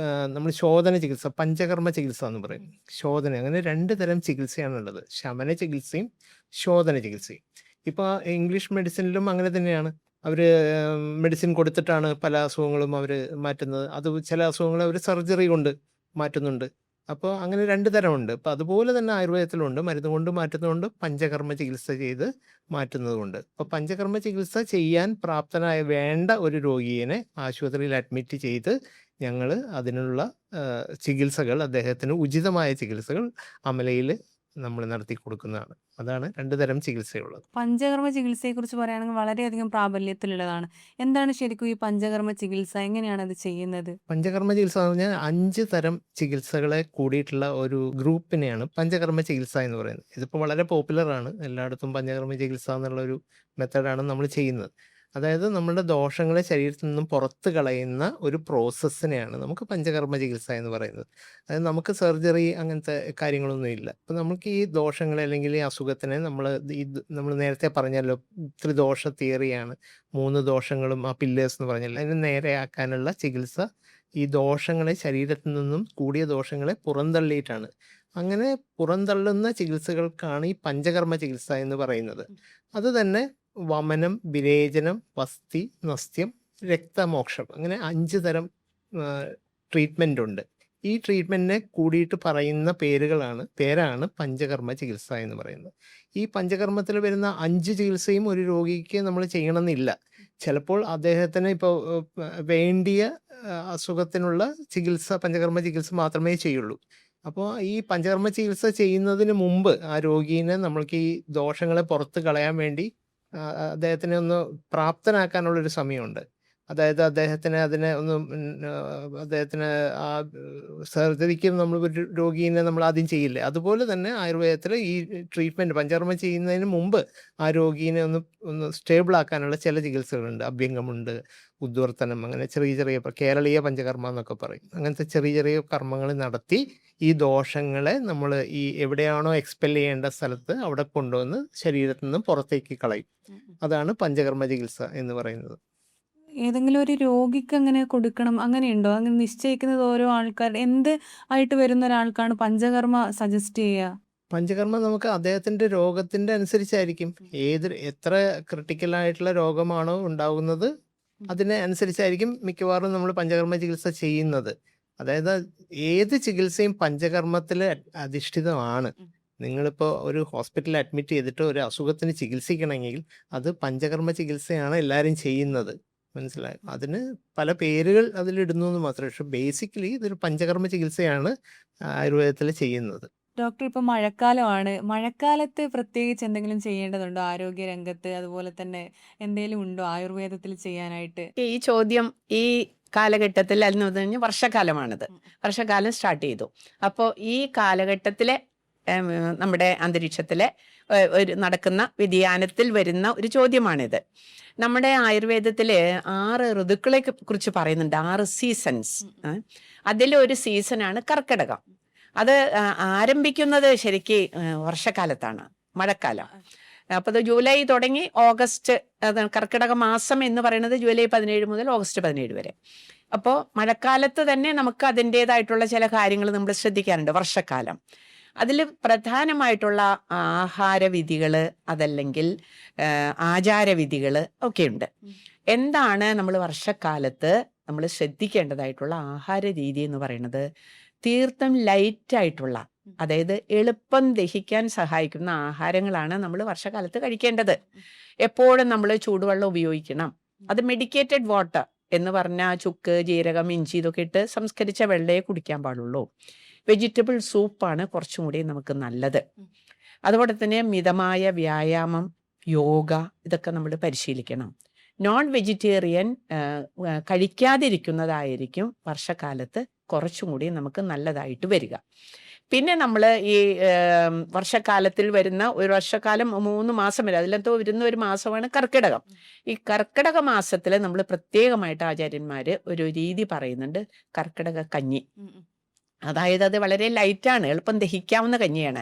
നമ്മൾ ശോധന ചികിത്സ, പഞ്ചകർമ്മ ചികിത്സ എന്ന് പറയും. ശോധന, അങ്ങനെ 2 തരം ചികിത്സയാണുള്ളത്. ശമന ചികിത്സയും ശോധന ചികിത്സയും. ഇപ്പോൾ ഇംഗ്ലീഷ് മെഡിസിനിലും അങ്ങനെ തന്നെയാണ്. അവർ മെഡിസിൻ കൊടുത്തിട്ടാണ് പല അസുഖങ്ങളും അവർ മാറ്റുന്നത്. അത് ചില അസുഖങ്ങൾ അവർ സർജറി കൊണ്ട് മാറ്റുന്നുണ്ട്. അപ്പോൾ അങ്ങനെ 2 തരമുണ്ട്. അപ്പോൾ അതുപോലെ തന്നെ ആയുർവേദത്തിലുണ്ട്. മരുന്ന് കൊണ്ട് മാറ്റുന്നതുകൊണ്ട് പഞ്ചകർമ്മ ചികിത്സ ചെയ്ത് മാറ്റുന്നതുകൊണ്ട്. അപ്പോൾ പഞ്ചകർമ്മ ചികിത്സ ചെയ്യാൻ പ്രാപ്തനായ വേണ്ട ഒരു രോഗിയെ ആശുപത്രിയിൽ അഡ്മിറ്റ് ചെയ്ത് ഞങ്ങൾ അതിനുള്ള ചികിത്സകൾ, അദ്ദേഹത്തിന് ഉചിതമായ ചികിത്സകൾ അമലയിൽ നമ്മൾ നടത്തി കൊടുക്കുന്നതാണ്. അതാണ് 2 തരം ചികിത്സയുള്ളത്. പഞ്ചകർമ്മ ചികിത്സയെക്കുറിച്ച് പറയുകയാണെങ്കിൽ വളരെയധികം പ്രാബല്യത്തിലുള്ളതാണ്. എന്താണ് ശരിക്കും ഈ പഞ്ചകർമ്മ ചികിത്സ? എങ്ങനെയാണ് അത് ചെയ്യുന്നത്? പഞ്ചകർമ്മ ചികിത്സ എന്ന് പറഞ്ഞാൽ 5 തരം ചികിത്സകളെ കൂടിയിട്ടുള്ള ഒരു ഗ്രൂപ്പിനെയാണ് പഞ്ചകർമ്മ ചികിത്സ എന്ന് പറയുന്നത്. ഇതിപ്പോൾ വളരെ പോപ്പുലറാണ്. എല്ലായിടത്തും പഞ്ചകർമ്മ ചികിത്സ എന്നുള്ളൊരു മെത്തേഡാണ് നമ്മൾ ചെയ്യുന്നത്. അതായത് നമ്മുടെ ദോഷങ്ങളെ ശരീരത്തിൽ നിന്നും പുറത്ത് കളയുന്ന ഒരു പ്രോസസ്സിനെയാണ് നമുക്ക് പഞ്ചകർമ്മ ചികിത്സ എന്ന് പറയുന്നത്. അതായത് നമുക്ക് സർജറി അങ്ങനത്തെ കാര്യങ്ങളൊന്നും ഇല്ല. അപ്പോൾ നമുക്ക് ഈ ദോഷങ്ങളെ അല്ലെങ്കിൽ ഈ അസുഖത്തിനെ നമ്മൾ നേരത്തെ പറഞ്ഞല്ലോ, ത്രിദോഷ തിയറിയാണ്. 3 ദോഷങ്ങളും ആ പില്ലേഴ്സ് എന്ന് പറഞ്ഞല്ലോ, അതിനെ നേരെയാക്കാനുള്ള ചികിത്സ ഈ ദോഷങ്ങളെ, ശരീരത്തിൽ നിന്നും കൂടിയ ദോഷങ്ങളെ പുറന്തള്ളിയിട്ടാണ്. അങ്ങനെ പുറന്തള്ളുന്ന ചികിത്സകൾക്കാണ് ഈ പഞ്ചകർമ്മ ചികിത്സ എന്ന് പറയുന്നത്. അത് തന്നെ വമനം, വിരേചനം, വസ്തി, നസ്യം, രക്തമോക്ഷം, അങ്ങനെ 5 തരം ട്രീറ്റ്മെൻ്റ് ഉണ്ട്. ഈ ട്രീറ്റ്മെൻറ്റിനെ കൂടിയിട്ട് പറയുന്ന പേരാണ് പഞ്ചകർമ്മ ചികിത്സ എന്ന് പറയുന്നത്. ഈ പഞ്ചകർമ്മത്തിൽ വരുന്ന 5 ചികിത്സയും ഒരു രോഗിക്ക് നമ്മൾ ചെയ്യണമെന്നില്ല. ചിലപ്പോൾ അദ്ദേഹത്തിന് ഇപ്പോൾ വേണ്ടിയ അസുഖത്തിനുള്ള ചികിത്സ, പഞ്ചകർമ്മ ചികിത്സ മാത്രമേ ചെയ്യുള്ളൂ. അപ്പോൾ ഈ പഞ്ചകർമ്മ ചികിത്സ ചെയ്യുന്നതിന് മുമ്പ് ആ രോഗീനെ നമ്മൾക്ക് ഈ ദോഷങ്ങളെ പുറത്ത് കളയാൻ വേണ്ടി അദ്ദേഹത്തിനെ ഒന്ന് പ്രാപ്തനാക്കാനുള്ളൊരു സമയമുണ്ട്. അതായത് അദ്ദേഹത്തിന് ആ സർജറിക്ക് നമ്മൾ ഒരു രോഗീനെ നമ്മൾ ആദ്യം ചെയ്യില്ലേ, അതുപോലെ തന്നെ ആയുർവേദത്തിൽ ഈ ട്രീറ്റ്മെൻറ്റ് പഞ്ചകർമ്മ ചെയ്യുന്നതിന് മുമ്പ് ആ രോഗീനെ ഒന്ന് സ്റ്റേബിൾ ആക്കാനുള്ള ചില ചികിത്സകളുണ്ട്. അഭ്യംഗമുണ്ട്, ഉദ്വർത്തനം, അങ്ങനെ ചെറിയ കേരളീയ പഞ്ചകർമ്മ എന്നൊക്കെ പറയും. അങ്ങനത്തെ ചെറിയ കർമ്മങ്ങൾ നടത്തി ഈ ദോഷങ്ങളെ നമ്മൾ ഈ എവിടെയാണോ എക്സ്പെൽ ചെയ്യേണ്ട സ്ഥലത്ത് അവിടെ കൊണ്ടുവന്ന് ശരീരത്തിൽ നിന്ന് പുറത്തേക്ക് കളയും. അതാണ് പഞ്ചകർമ്മ ചികിത്സ എന്ന് പറയുന്നത്. ഏതെങ്കിലും ഒരു രോഗിക്ക് അങ്ങനെ കൊടുക്കണം അങ്ങനെയുണ്ടോ? അങ്ങനെ നിശ്ചയിക്കുന്നത് ഓരോ ആൾക്കാർ എന്ത് ആയിട്ട് വരുന്ന ഒരാൾക്കാണ് പഞ്ചകർമ്മ സജസ്റ്റ് ചെയ്യുക? പഞ്ചകർമ്മ നമുക്ക് അദ്ദേഹത്തിൻ്റെ രോഗത്തിൻ്റെ അനുസരിച്ചായിരിക്കും. എത്ര ക്രിട്ടിക്കലായിട്ടുള്ള രോഗമാണോ ഉണ്ടാകുന്നത് അതിനെ അനുസരിച്ചായിരിക്കും മിക്കവാറും നമ്മൾ പഞ്ചകർമ്മ ചികിത്സ ചെയ്യുന്നത്. അതായത് ഏത് ചികിത്സയും പഞ്ചകർമ്മത്തിൽ അധിഷ്ഠിതമാണ്. നിങ്ങളിപ്പോൾ ഒരു ഹോസ്പിറ്റലിൽ അഡ്മിറ്റ് ചെയ്തിട്ട് ഒരു അസുഖത്തിന് ചികിത്സിക്കണമെങ്കിൽ അത് പഞ്ചകർമ്മ ചികിത്സയാണ് എല്ലാവരും ചെയ്യുന്നത്. മനസ്സിലായോ? അതിന് പല പേരുകൾ അതിലിടുന്നു എന്ന് മാത്രമേ. പക്ഷെ ബേസിക്കലി ഇതൊരു പഞ്ചകർമ്മ ചികിത്സയാണ് ആയുർവേദത്തിൽ ചെയ്യുന്നത്. ഡോക്ടർ, ഇപ്പോൾ മഴക്കാലമാണ്. മഴക്കാലത്ത് പ്രത്യേകിച്ച് എന്തെങ്കിലും ചെയ്യേണ്ടതുണ്ടോ ആരോഗ്യ രംഗത്ത്? അതുപോലെ തന്നെ എന്തെങ്കിലും ഉണ്ടോ ആയുർവേദത്തിൽ ചെയ്യാനായിട്ട്? ഈ ചോദ്യം ഈ കാലഘട്ടത്തിൽ എന്ന് പറഞ്ഞാൽ വർഷക്കാലമാണിത്. വർഷക്കാലം സ്റ്റാർട്ട് ചെയ്തു. അപ്പോൾ ഈ കാലഘട്ടത്തിലെ നമ്മുടെ അന്തരീക്ഷത്തിലെ നടക്കുന്ന വ്യതിയാനത്തിൽ വരുന്ന ഒരു ചോദ്യമാണിത്. നമ്മുടെ ആയുർവേദത്തിൽ 6 ഋതുക്കളെ കുറിച്ച് പറയുന്നുണ്ട്, 6 സീസൺസ്. അതിലൊരു സീസണാണ് കർക്കിടകം. അത് ആരംഭിക്കുന്നത് ശരിക്ക് വർഷക്കാലത്താണ്, മഴക്കാലം. അപ്പോൾ അത് ജൂലൈ തുടങ്ങി ഓഗസ്റ്റ്, കർക്കിടക മാസം എന്ന് പറയുന്നത് ജൂലൈ 17 മുതൽ ഓഗസ്റ്റ് 17 വരെ. അപ്പോൾ മഴക്കാലത്ത് തന്നെ നമുക്ക് അതിൻ്റേതായിട്ടുള്ള ചില കാര്യങ്ങൾ നമ്മൾ ശ്രദ്ധിക്കാറുണ്ട്. വർഷക്കാലം അതിൽ പ്രധാനമായിട്ടുള്ള ആഹാരവിധികൾ, അതല്ലെങ്കിൽ ആചാരവിധികൾ ഒക്കെയുണ്ട്. എന്താണ് നമ്മൾ വർഷക്കാലത്ത് നമ്മൾ ശ്രദ്ധിക്കേണ്ടതായിട്ടുള്ള ആഹാര രീതി എന്ന് പറയുന്നത്? തീർത്തും ലൈറ്റായിട്ടുള്ള, അതായത് എളുപ്പം ദഹിക്കാൻ സഹായിക്കുന്ന ആഹാരങ്ങളാണ് നമ്മൾ വർഷക്കാലത്ത് കഴിക്കേണ്ടത്. എപ്പോഴും നമ്മൾ ചൂടുവെള്ളം ഉപയോഗിക്കണം. അത് മെഡിക്കേറ്റഡ് വാട്ടർ എന്ന് പറഞ്ഞാൽ ചുക്ക്, ജീരകം, ഇഞ്ചി ഇതൊക്കെ ഇട്ട് സംസ്കരിച്ച വെള്ളയെ കുടിക്കാൻ പാടുള്ളൂ. വെജിറ്റബിൾ സൂപ്പാണ് കുറച്ചും കൂടി നമുക്ക് നല്ലത്. അതുപോലെ തന്നെ മിതമായ വ്യായാമം, യോഗ ഇതൊക്കെ നമ്മൾ പരിശീലിക്കണം. നോൺ വെജിറ്റേറിയൻ കഴിക്കാതിരിക്കുന്നതായിരിക്കും വർഷക്കാലത്ത് കുറച്ചും കൂടി നമുക്ക് നല്ലതായിട്ട് വരിക. പിന്നെ നമ്മൾ ഈ വർഷക്കാലത്തിൽ വരുന്ന ഒരു വർഷക്കാലം 3 മാസം വരെ അതിലെന്തോ വരുന്ന ഒരു മാസമാണ് കർക്കിടകം. ഈ കർക്കിടക മാസത്തിൽ നമ്മൾ പ്രത്യേകമായിട്ട് ആചാര്യന്മാർ ഒരു രീതി പറയുന്നുണ്ട്, കർക്കിടക കഞ്ഞി. അതായത് അത് വളരെ ലൈറ്റാണ്, എളുപ്പം ദഹിക്കാവുന്ന കഞ്ഞിയാണ്.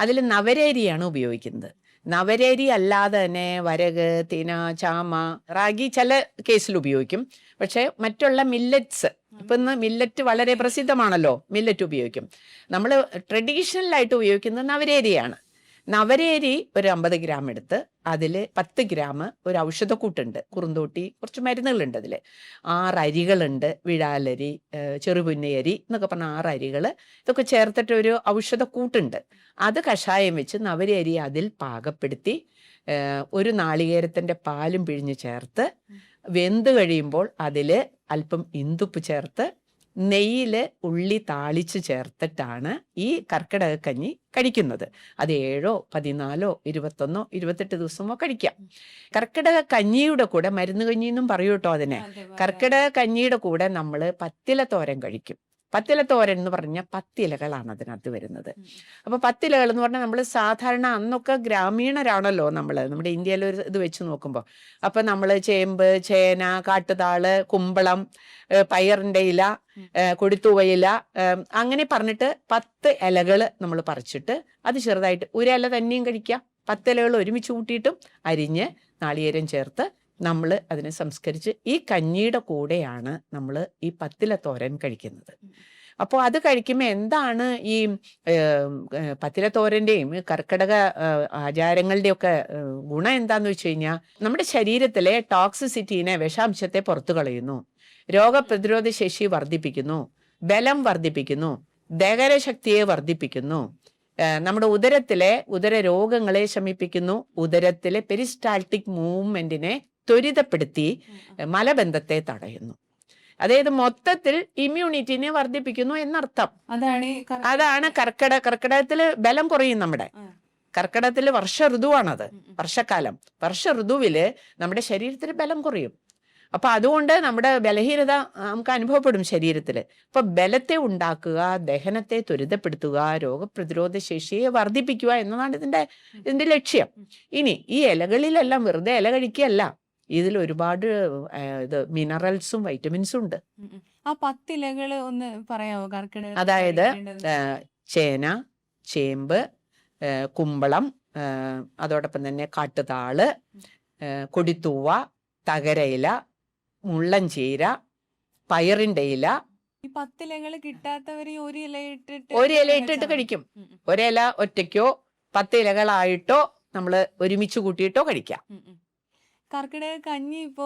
അതിൽ നവരേരിയാണ് ഉപയോഗിക്കുന്നത്. നവരേരി അല്ലാതെ തന്നെ വരക്, തിന, ചാമ, റാഗി ചില കേസിൽ ഉപയോഗിക്കും. പക്ഷെ മറ്റുള്ള മില്ലറ്റ്സ്, ഇപ്പൊ ഇന്ന് മില്ലറ്റ് വളരെ പ്രസിദ്ധമാണല്ലോ, മില്ലറ്റ് ഉപയോഗിക്കും. നമ്മൾ ട്രഡീഷണൽ ആയിട്ട് ഉപയോഗിക്കുന്നത് നവരേരിയാണ്. നവരേരി ഒരു 50 ഗ്രാം എടുത്ത് അതിൽ 10 ഗ്രാം ഒരു ഔഷധക്കൂട്ടുണ്ട്, കുറുന്തോട്ടി, കുറച്ച് മരുന്നുകളുണ്ട് അതിൽ. 6 അരികളുണ്ട്, വിഴാലരി, ചെറുപുന്നയരി എന്നൊക്കെ പറഞ്ഞ 6 അരികൾ, ഇതൊക്കെ ചേർത്തിട്ട് ഒരു ഔഷധക്കൂട്ടുണ്ട്. അത് കഷായം വെച്ച് നവരരി അതിൽ പാകപ്പെടുത്തി ഒരു നാളികേരത്തിൻ്റെ പാലും പിഴിഞ്ഞ് ചേർത്ത് വെന്ത് കഴിയുമ്പോൾ അതിൽ അല്പം ഇന്ദുപ്പ് ചേർത്ത് നെയ്യിൽ ഉള്ളി താളിച്ച് ചേർത്തിട്ടാണ് ഈ കർക്കിടകക്കഞ്ഞി കഴിക്കുന്നത്. അത് 7, 14, 21, 28 ദിവസമോ കഴിക്കാം. കർക്കിടക കഞ്ഞിയുടെ കൂടെ, മരുന്ന് കഞ്ഞി എന്നും പറയൂ കേട്ടോ അതിനെ, കർക്കിടക കഞ്ഞിയുടെ കൂടെ നമ്മൾ പത്തിലത്തോരൻ കഴിക്കും. പത്തിലത്തോരൻ എന്ന് പറഞ്ഞാൽ 10 ഇലകളാണ് അതിനകത്ത് വരുന്നത്. അപ്പോൾ 10 ഇലകൾ എന്ന് പറഞ്ഞാൽ നമ്മൾ സാധാരണ അന്നൊക്കെ ഗ്രാമീണരാണല്ലോ നമ്മുടെ ഇന്ത്യയിലെ ഒരു ഇത് വെച്ച് നോക്കുമ്പോൾ. അപ്പം നമ്മൾ ചേമ്പ്, ചേന, കാട്ടുതാള്, കുമ്പളം, പയറിൻ്റെ ഇല, കൊടിത്തൂവയില, അങ്ങനെ പറഞ്ഞിട്ട് 10 ഇലകൾ നമ്മൾ പറിച്ചിട്ട് അത് ചെറുതായിട്ട് ഒരു ഇല തന്നെയും കഴിക്കാം. 10 ഇലകൾ ഒരുമിച്ച് കൂട്ടിയിട്ടും അരിഞ്ഞ് നാളികേരം ചേർത്ത് നമ്മൾ അതിനെ സംസ്കരിച്ച് ഈ കഞ്ഞിയുടെ കൂടെയാണ് നമ്മൾ ഈ പത്തിലത്തോരൻ കഴിക്കുന്നത്. അപ്പോൾ അത് കഴിക്കുമ്പോൾ എന്താണ് ഈ പത്തിലത്തോരൻ്റെയും കർക്കിടക ആചാരങ്ങളുടെയൊക്കെ ഗുണം എന്താണെന്ന് വെച്ച് കഴിഞ്ഞാൽ, നമ്മുടെ ശരീരത്തിലെ ടോക്സിസിറ്റീനെ, വിഷാംശത്തെ പുറത്തു കളയുന്നു, രോഗപ്രതിരോധ ശേഷി വർദ്ധിപ്പിക്കുന്നു, ബലം വർദ്ധിപ്പിക്കുന്നു, ദഹനശക്തിയെ വർദ്ധിപ്പിക്കുന്നു, നമ്മുടെ ഉദര രോഗങ്ങളെ ശമിപ്പിക്കുന്നു, ഉദരത്തിലെ പെരിസ്റ്റാൾട്ടിക് മൂവ്മെന്റിനെ ത്വരിതപ്പെടുത്തി മലബന്ധത്തെ തടയുന്നു. അതായത് മൊത്തത്തിൽ ഇമ്മ്യൂണിറ്റിനെ വർദ്ധിപ്പിക്കുന്നു എന്നർത്ഥം. അതാണ് കർക്കിടകത്തിൽ ബലം കുറയും. നമ്മുടെ കർക്കിടകത്തിൽ വർഷ ഋതുവാണത്, വർഷക്കാലം. വർഷ ഋതുവില് നമ്മുടെ ശരീരത്തിൽ ബലം കുറയും. അപ്പൊ അതുകൊണ്ട് നമ്മുടെ ബലഹീനത നമുക്ക് അനുഭവപ്പെടും ശരീരത്തിൽ. അപ്പൊ ബലത്തെ ഉണ്ടാക്കുക, ദഹനത്തെ ത്വരിതപ്പെടുത്തുക, രോഗപ്രതിരോധ ശേഷിയെ വർദ്ധിപ്പിക്കുക എന്നതാണ് ഇതിന്റെ ലക്ഷ്യം. ഇനി ഈ ഇലകളിലെല്ലാം വെറുതെ ഇല കഴിക്കുകയല്ല, ഇതിൽ ഒരുപാട് മിനറൽസും വൈറ്റമിൻസും ഉണ്ട്. ആ 10 ഇലകൾ ഒന്ന് പറയാമോ? കർക്കിടക, അതായത് ചേന, ചേമ്പ്, കുമ്പളം, അതോടൊപ്പം തന്നെ കാട്ടുതാള്, കൊടിത്തൂവ, തകരയില, മുള്ളൻചീര, പയറിന്റെ ഇല. ഈ 10 ഇലകൾ കിട്ടാത്തവര് ഒരു ഇല ഇട്ടിട്ട് കഴിക്കും. ഒരില ഒറ്റയ്ക്കോ 10 ഇലകളായിട്ടോ നമ്മൾ ഒരുമിച്ച് കൂട്ടിയിട്ടോ കഴിക്കാം. കർക്കിടക കഞ്ഞി ഇപ്പോ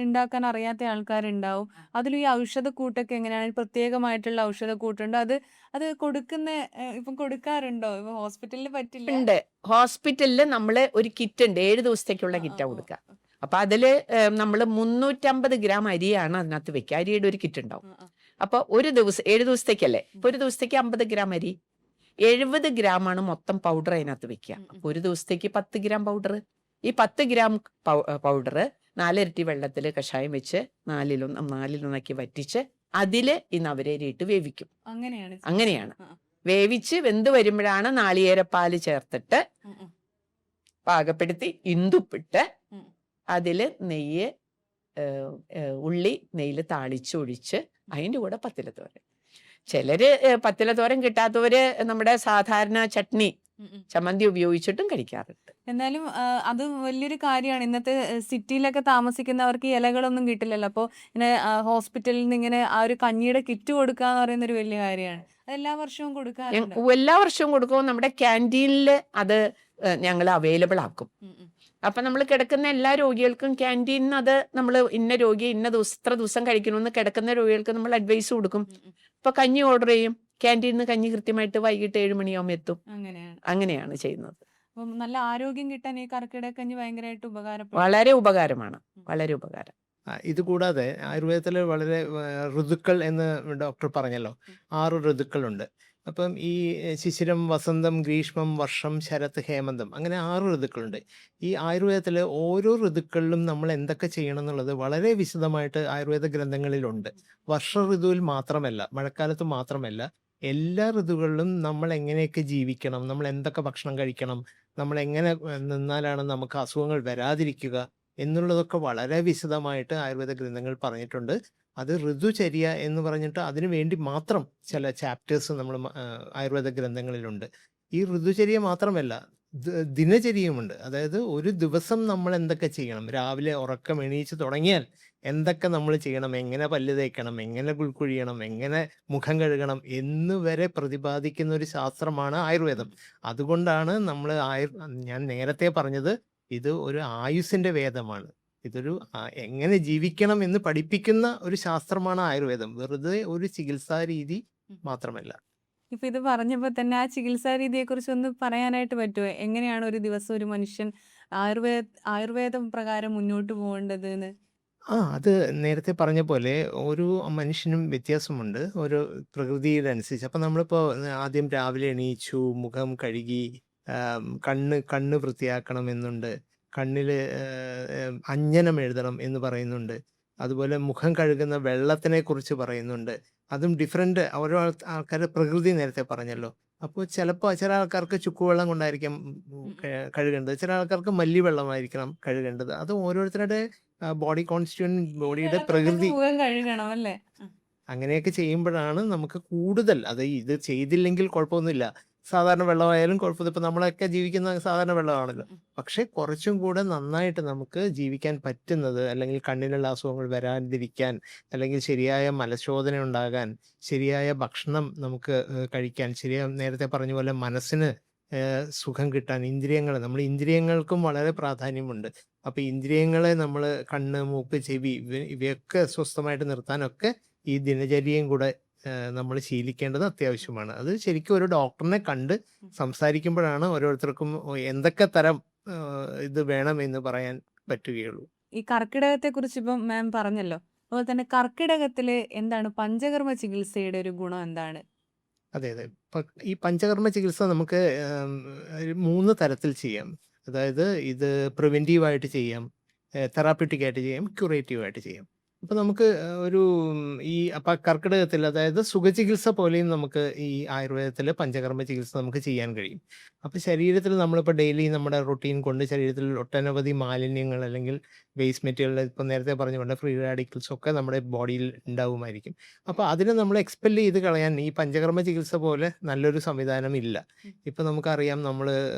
ഉണ്ടാക്കാൻ അറിയാത്ത ആൾക്കാരുണ്ടാവും. അതിലും ഈ ഔഷധക്കൂട്ടൊക്കെ എങ്ങനെയാണ്? പ്രത്യേകമായിട്ടുള്ള ഔഷധക്കൂട്ടുണ്ട്. അത് കൊടുക്കുന്ന ഇപ്പം കൊടുക്കാറുണ്ടോ? ഇപ്പൊ ഹോസ്പിറ്റലിൽ പറ്റില്ല. ഉണ്ട്. ഹോസ്പിറ്റലിൽ നമ്മൾ ഒരു കിറ്റ് ഉണ്ട്, 7 ദിവസത്തേക്കുള്ള കിറ്റാ കൊടുക്കുക. അപ്പൊ അതില് നമ്മൾ 350 ഗ്രാം അരിയാണ് അതിനകത്ത് വെക്കുക. അരിയുടെ ഒരു കിറ്റ് ഉണ്ടാവും. അപ്പൊ ഒരു ദിവസം 7 ദിവസത്തേക്കല്ലേ, ഇപ്പൊ ഒരു ദിവസത്തേക്ക് 50 ഗ്രാം അരി, 70 ഗ്രാമാണ് മൊത്തം പൗഡർ അതിനകത്ത് വെക്കുക. അപ്പൊ ഒരു ദിവസത്തേക്ക് 10 ഗ്രാം പൗഡർ. ഈ 10 ഗ്രാം പൗഡർ 4 ഇരട്ടി വെള്ളത്തിൽ കഷായം വെച്ച് 4-1 വറ്റിച്ച് അതില് ഈ നവരേരിയിട്ട് വേവിക്കും. അങ്ങനെയാണ് വേവിച്ച് വെന്ത് വരുമ്പോഴാണ് നാളികേരപ്പാല് ചേർത്തിട്ട് പാകപ്പെടുത്തി ഇന്ദുപ്പിട്ട് അതില് നെയ്യ്, ഉള്ളി നെയ്യിൽ താളിച്ചൊഴിച്ച് അതിൻ്റെ കൂടെ പത്തിലത്തോരൻ. ചിലര് പത്തിലത്തോരൻ കിട്ടാത്തവര് നമ്മുടെ സാധാരണ ചട്നി, ചമ്മന്തി ഉപയോഗിച്ചിട്ടും കഴിക്കാറുണ്ട്. എന്നാലും അത് വലിയൊരു കാര്യമാണ്. ഇന്നത്തെ സിറ്റിയിലൊക്കെ താമസിക്കുന്നവർക്ക് ഇലകളൊന്നും കിട്ടില്ലല്ലോ. അപ്പോൾ ഇങ്ങനെ ഹോസ്പിറ്റലിൽ നിന്ന് ഇങ്ങനെ ആ ഒരു കഞ്ഞിയുടെ കിറ്റ് കൊടുക്കുക എന്ന് പറയുന്ന ഒരു വലിയ കാര്യമാണ്. അത് എല്ലാ വർഷവും കൊടുക്കാറുണ്ട്. എല്ലാ വർഷവും കൊടുക്കും. നമ്മുടെ ക്യാൻറ്റീനിൽ അത് ഞങ്ങൾ അവൈലബിൾ ആക്കും. അപ്പൊ നമ്മൾ കിടക്കുന്ന എല്ലാ രോഗികൾക്കും ക്യാൻറ്റീനിൽ അത് നമ്മൾ ഇന്ന രോഗി ഇത്ര ദിവസം കഴിക്കണമെന്ന് കിടക്കുന്ന രോഗികൾക്ക് നമ്മൾ അഡ്വൈസ് കൊടുക്കും. ഇപ്പൊ കഞ്ഞി ഓർഡർ ചെയ്യും, ക്യാൻറ്റീനിൽ നിന്ന് കഞ്ഞി കൃത്യമായിട്ട് വൈകിട്ട് 7 മണിയാകുമ്പോൾ എത്തും. അങ്ങനെയാണ് ചെയ്യുന്നത്. നല്ല ആരോഗ്യം കിട്ടാൻ ഈ കർക്കിടക കഞ്ഞി ഭയങ്കരമായിട്ട് ഉപകാരപ്പെടും. വളരെ ഉപകാരമാണ്, വളരെ ഉപകാരം. ഇതുകൂടാതെ ആയുർവേദത്തിൽ വളരെ ഋതുക്കൾ എന്ന് ഡോക്ടർ പറഞ്ഞല്ലോ, 6 ഋതുക്കളുണ്ട്. അപ്പം ഈ ശിശിരം, വസന്തം, ഗ്രീഷ്മം, വർഷം, ശരത്, ഹേമന്തം, അങ്ങനെ 6 ഋതുക്കളുണ്ട്. ഈ ആയുർവേദത്തിൽ ഓരോ ഋതുക്കളിലും നമ്മൾ എന്തൊക്കെ ചെയ്യണം എന്നുള്ളത് വളരെ വിശദമായിട്ട് ആയുർവേദ ഗ്രന്ഥങ്ങളിലുണ്ട്. വർഷ ഋതുവിൽ മാത്രമല്ല, മഴക്കാലത്ത് മാത്രമല്ല, എല്ലാ ഋതുകളിലും നമ്മൾ എങ്ങനെയൊക്കെ ജീവിക്കണം, നമ്മൾ എന്തൊക്കെ ഭക്ഷണം കഴിക്കണം, നമ്മൾ എങ്ങനെ നിന്നാലാണ് നമുക്ക് അസുഖങ്ങൾ വരാതിരിക്കുക എന്നുള്ളതൊക്കെ വളരെ വിശദമായിട്ട് ആയുർവേദ ഗ്രന്ഥങ്ങൾ പറഞ്ഞിട്ടുണ്ട്. അത് ഋതുചര്യ എന്ന് പറഞ്ഞിട്ട് അതിനു വേണ്ടി മാത്രം ചില ചാപ്റ്റേഴ്സ് നമ്മൾ ആയുർവേദ ഗ്രന്ഥങ്ങളിലുണ്ട്. ഈ ഋതുചര്യ മാത്രമല്ല, ദിനചര്യയുമുണ്ട്. അതായത് ഒരു ദിവസം നമ്മൾ എന്തൊക്കെ ചെയ്യണം, രാവിലെ ഉറക്കം എണീച്ച് തുടങ്ങിയാൽ എന്തൊക്കെ നമ്മൾ ചെയ്യണം, എങ്ങനെ പല്ല് തേക്കണം, എങ്ങനെ കുളിക്കണം, എങ്ങനെ മുഖം കഴുകണം എന്ന് വരെ പ്രതിപാദിക്കുന്ന ഒരു ശാസ്ത്രമാണ് ആയുർവേദം. അതുകൊണ്ടാണ് നമ്മൾ ഞാൻ നേരത്തെ പറഞ്ഞത്, ഇത് ഒരു ആയുസ്സിന്റെ വേദമാണ്. ഇതൊരു എങ്ങനെ ജീവിക്കണം എന്ന് പഠിപ്പിക്കുന്ന ഒരു ശാസ്ത്രമാണ് ആയുർവേദം, വെറുതെ ഒരു ചികിത്സാ രീതി മാത്രമല്ല. ഇപ്പൊ ഇത് പറഞ്ഞപ്പോ തന്നെ ആ ചികിത്സാ രീതിയെ കുറിച്ച് ഒന്ന് പറയാനായിട്ട് പറ്റുമോ? എങ്ങനെയാണ് ഒരു ദിവസം ഒരു മനുഷ്യൻ ആയുർവേദം പ്രകാരം മുന്നോട്ട് പോകേണ്ടത് എന്ന്? അത് നേരത്തെ പറഞ്ഞ പോലെ ഓരോ മനുഷ്യനും വ്യത്യാസമുണ്ട്, ഓരോ പ്രകൃതിയുടെ അനുസരിച്ച്. അപ്പം നമ്മളിപ്പോൾ ആദ്യം രാവിലെ എണീച്ചു, മുഖം കഴുകി, കണ്ണ് വൃത്തിയാക്കണം എന്നുണ്ട്, കണ്ണിൽ അഞ്ജനം എഴുതണം എന്ന് പറയുന്നുണ്ട്. അതുപോലെ മുഖം കഴുകുന്ന വെള്ളത്തിനെ കുറിച്ച് പറയുന്നുണ്ട്. അതും ഡിഫറെൻ്റ് ഓരോ ആൾക്കാരുടെ പ്രകൃതി നേരത്തെ പറഞ്ഞല്ലോ. അപ്പോൾ ചിലപ്പോൾ ചില ആൾക്കാർക്ക് ചുക്കുവെള്ളം കൊണ്ടായിരിക്കാം കഴുകേണ്ടത്, ചില ആൾക്കാർക്ക് മല്ലി വെള്ളമായിരിക്കണം കഴുകേണ്ടത്. അത് ഓരോരുത്തരുടെ ബോഡി കോൺസ്റ്റിറ്റ്യൂന്റ്, ബോഡിയുടെ പ്രകൃതി മുഖം കഴുകണം അല്ലേ? അങ്ങനെയൊക്കെ ചെയ്യുമ്പോഴാണ് നമുക്ക് കൂടുതൽ, ഇത് ചെയ്തില്ലെങ്കിൽ കുഴപ്പമൊന്നുമില്ല, സാധാരണ വെള്ളമായാലും കുഴപ്പമില്ല. ഇപ്പം നമ്മളൊക്കെ ജീവിക്കുന്ന സാധാരണ വെള്ളമാണല്ലോ. പക്ഷെ കുറച്ചും കൂടെ നന്നായിട്ട് നമുക്ക് ജീവിക്കാൻ പറ്റുന്നത്, അല്ലെങ്കിൽ കണ്ണിനുള്ള അസുഖങ്ങൾ വരാതിരിക്കാൻ, അല്ലെങ്കിൽ ശരിയായ മലശോധന ഉണ്ടാകാൻ, ശരിയായ ഭക്ഷണം നമുക്ക് കഴിക്കാൻ, നേരത്തെ പറഞ്ഞ പോലെ മനസ്സിന് സുഖം കിട്ടാൻ, നമ്മൾ ഇന്ദ്രിയങ്ങൾക്കും വളരെ പ്രാധാന്യമുണ്ട്. അപ്പൊ ഇന്ദ്രിയങ്ങളെ നമ്മൾ കണ്ണ്, മൂക്ക്, ചെവി ഇവയൊക്കെ സ്വസ്ഥമായിട്ട് നിർത്താനൊക്കെ ഈ ദിനചര്യയും കൂടെ നമ്മൾ ശീലിക്കേണ്ടത് അത്യാവശ്യമാണ്. അത് ശരിക്കും ഒരു ഡോക്ടറിനെ കണ്ട് സംസാരിക്കുമ്പോഴാണ് ഓരോരുത്തർക്കും എന്തൊക്കെ തരം ഇത് വേണം എന്ന് പറയാൻ പറ്റുകയുള്ളൂ. ഈ കർക്കിടകത്തെ കുറിച്ച് ഇപ്പം മാം പറഞ്ഞല്ലോ, അതുപോലെ തന്നെ കർക്കിടകത്തില് എന്താണ് പഞ്ചകർമ്മ ചികിത്സയുടെ ഒരു ഗുണം എന്താണ്? അതെ. ഈ പഞ്ചകർമ്മ ചികിത്സ നമുക്ക് 3 തരത്തിൽ ചെയ്യാം. അതായത് ഇത് പ്രിവെന്റീവായിട്ട് ചെയ്യാം, തെറാപ്യൂട്ടിക് ആയിട്ട് ചെയ്യാം, ക്യൂറേറ്റീവ് ആയിട്ട് ചെയ്യാം. അപ്പോൾ നമുക്ക് കർക്കിടകത്തിൽ, അതായത് സുഖചികിത്സ പോലെയും നമുക്ക് ഈ ആയുർവേദത്തിൽ പഞ്ചകർമ്മ ചികിത്സ നമുക്ക് ചെയ്യാൻ കഴിയും. അപ്പോൾ ശരീരത്തിൽ നമ്മളിപ്പോൾ ഡെയിലി നമ്മുടെ റൊട്ടീൻ കൊണ്ട് ശരീരത്തിൽ ഒട്ടനവധി മാലിന്യങ്ങൾ, അല്ലെങ്കിൽ വേസ്റ്റ് മെറ്റീരിയൽ, ഇപ്പോൾ നേരത്തെ പറഞ്ഞുകൊണ്ട് ഫ്രീ റാഡിക്കൽസ് ഒക്കെ നമ്മുടെ ബോഡിയിൽ ഉണ്ടാവുമായിരിക്കും. അപ്പോൾ അതിനെ നമ്മൾ എക്സ്പെൽ ചെയ്ത് കളയാൻ ഈ പഞ്ചകർമ്മ ചികിത്സ പോലെ നല്ലൊരു സംവിധാനം ഇല്ല. ഇപ്പോൾ നമുക്കറിയാം, നമ്മൾ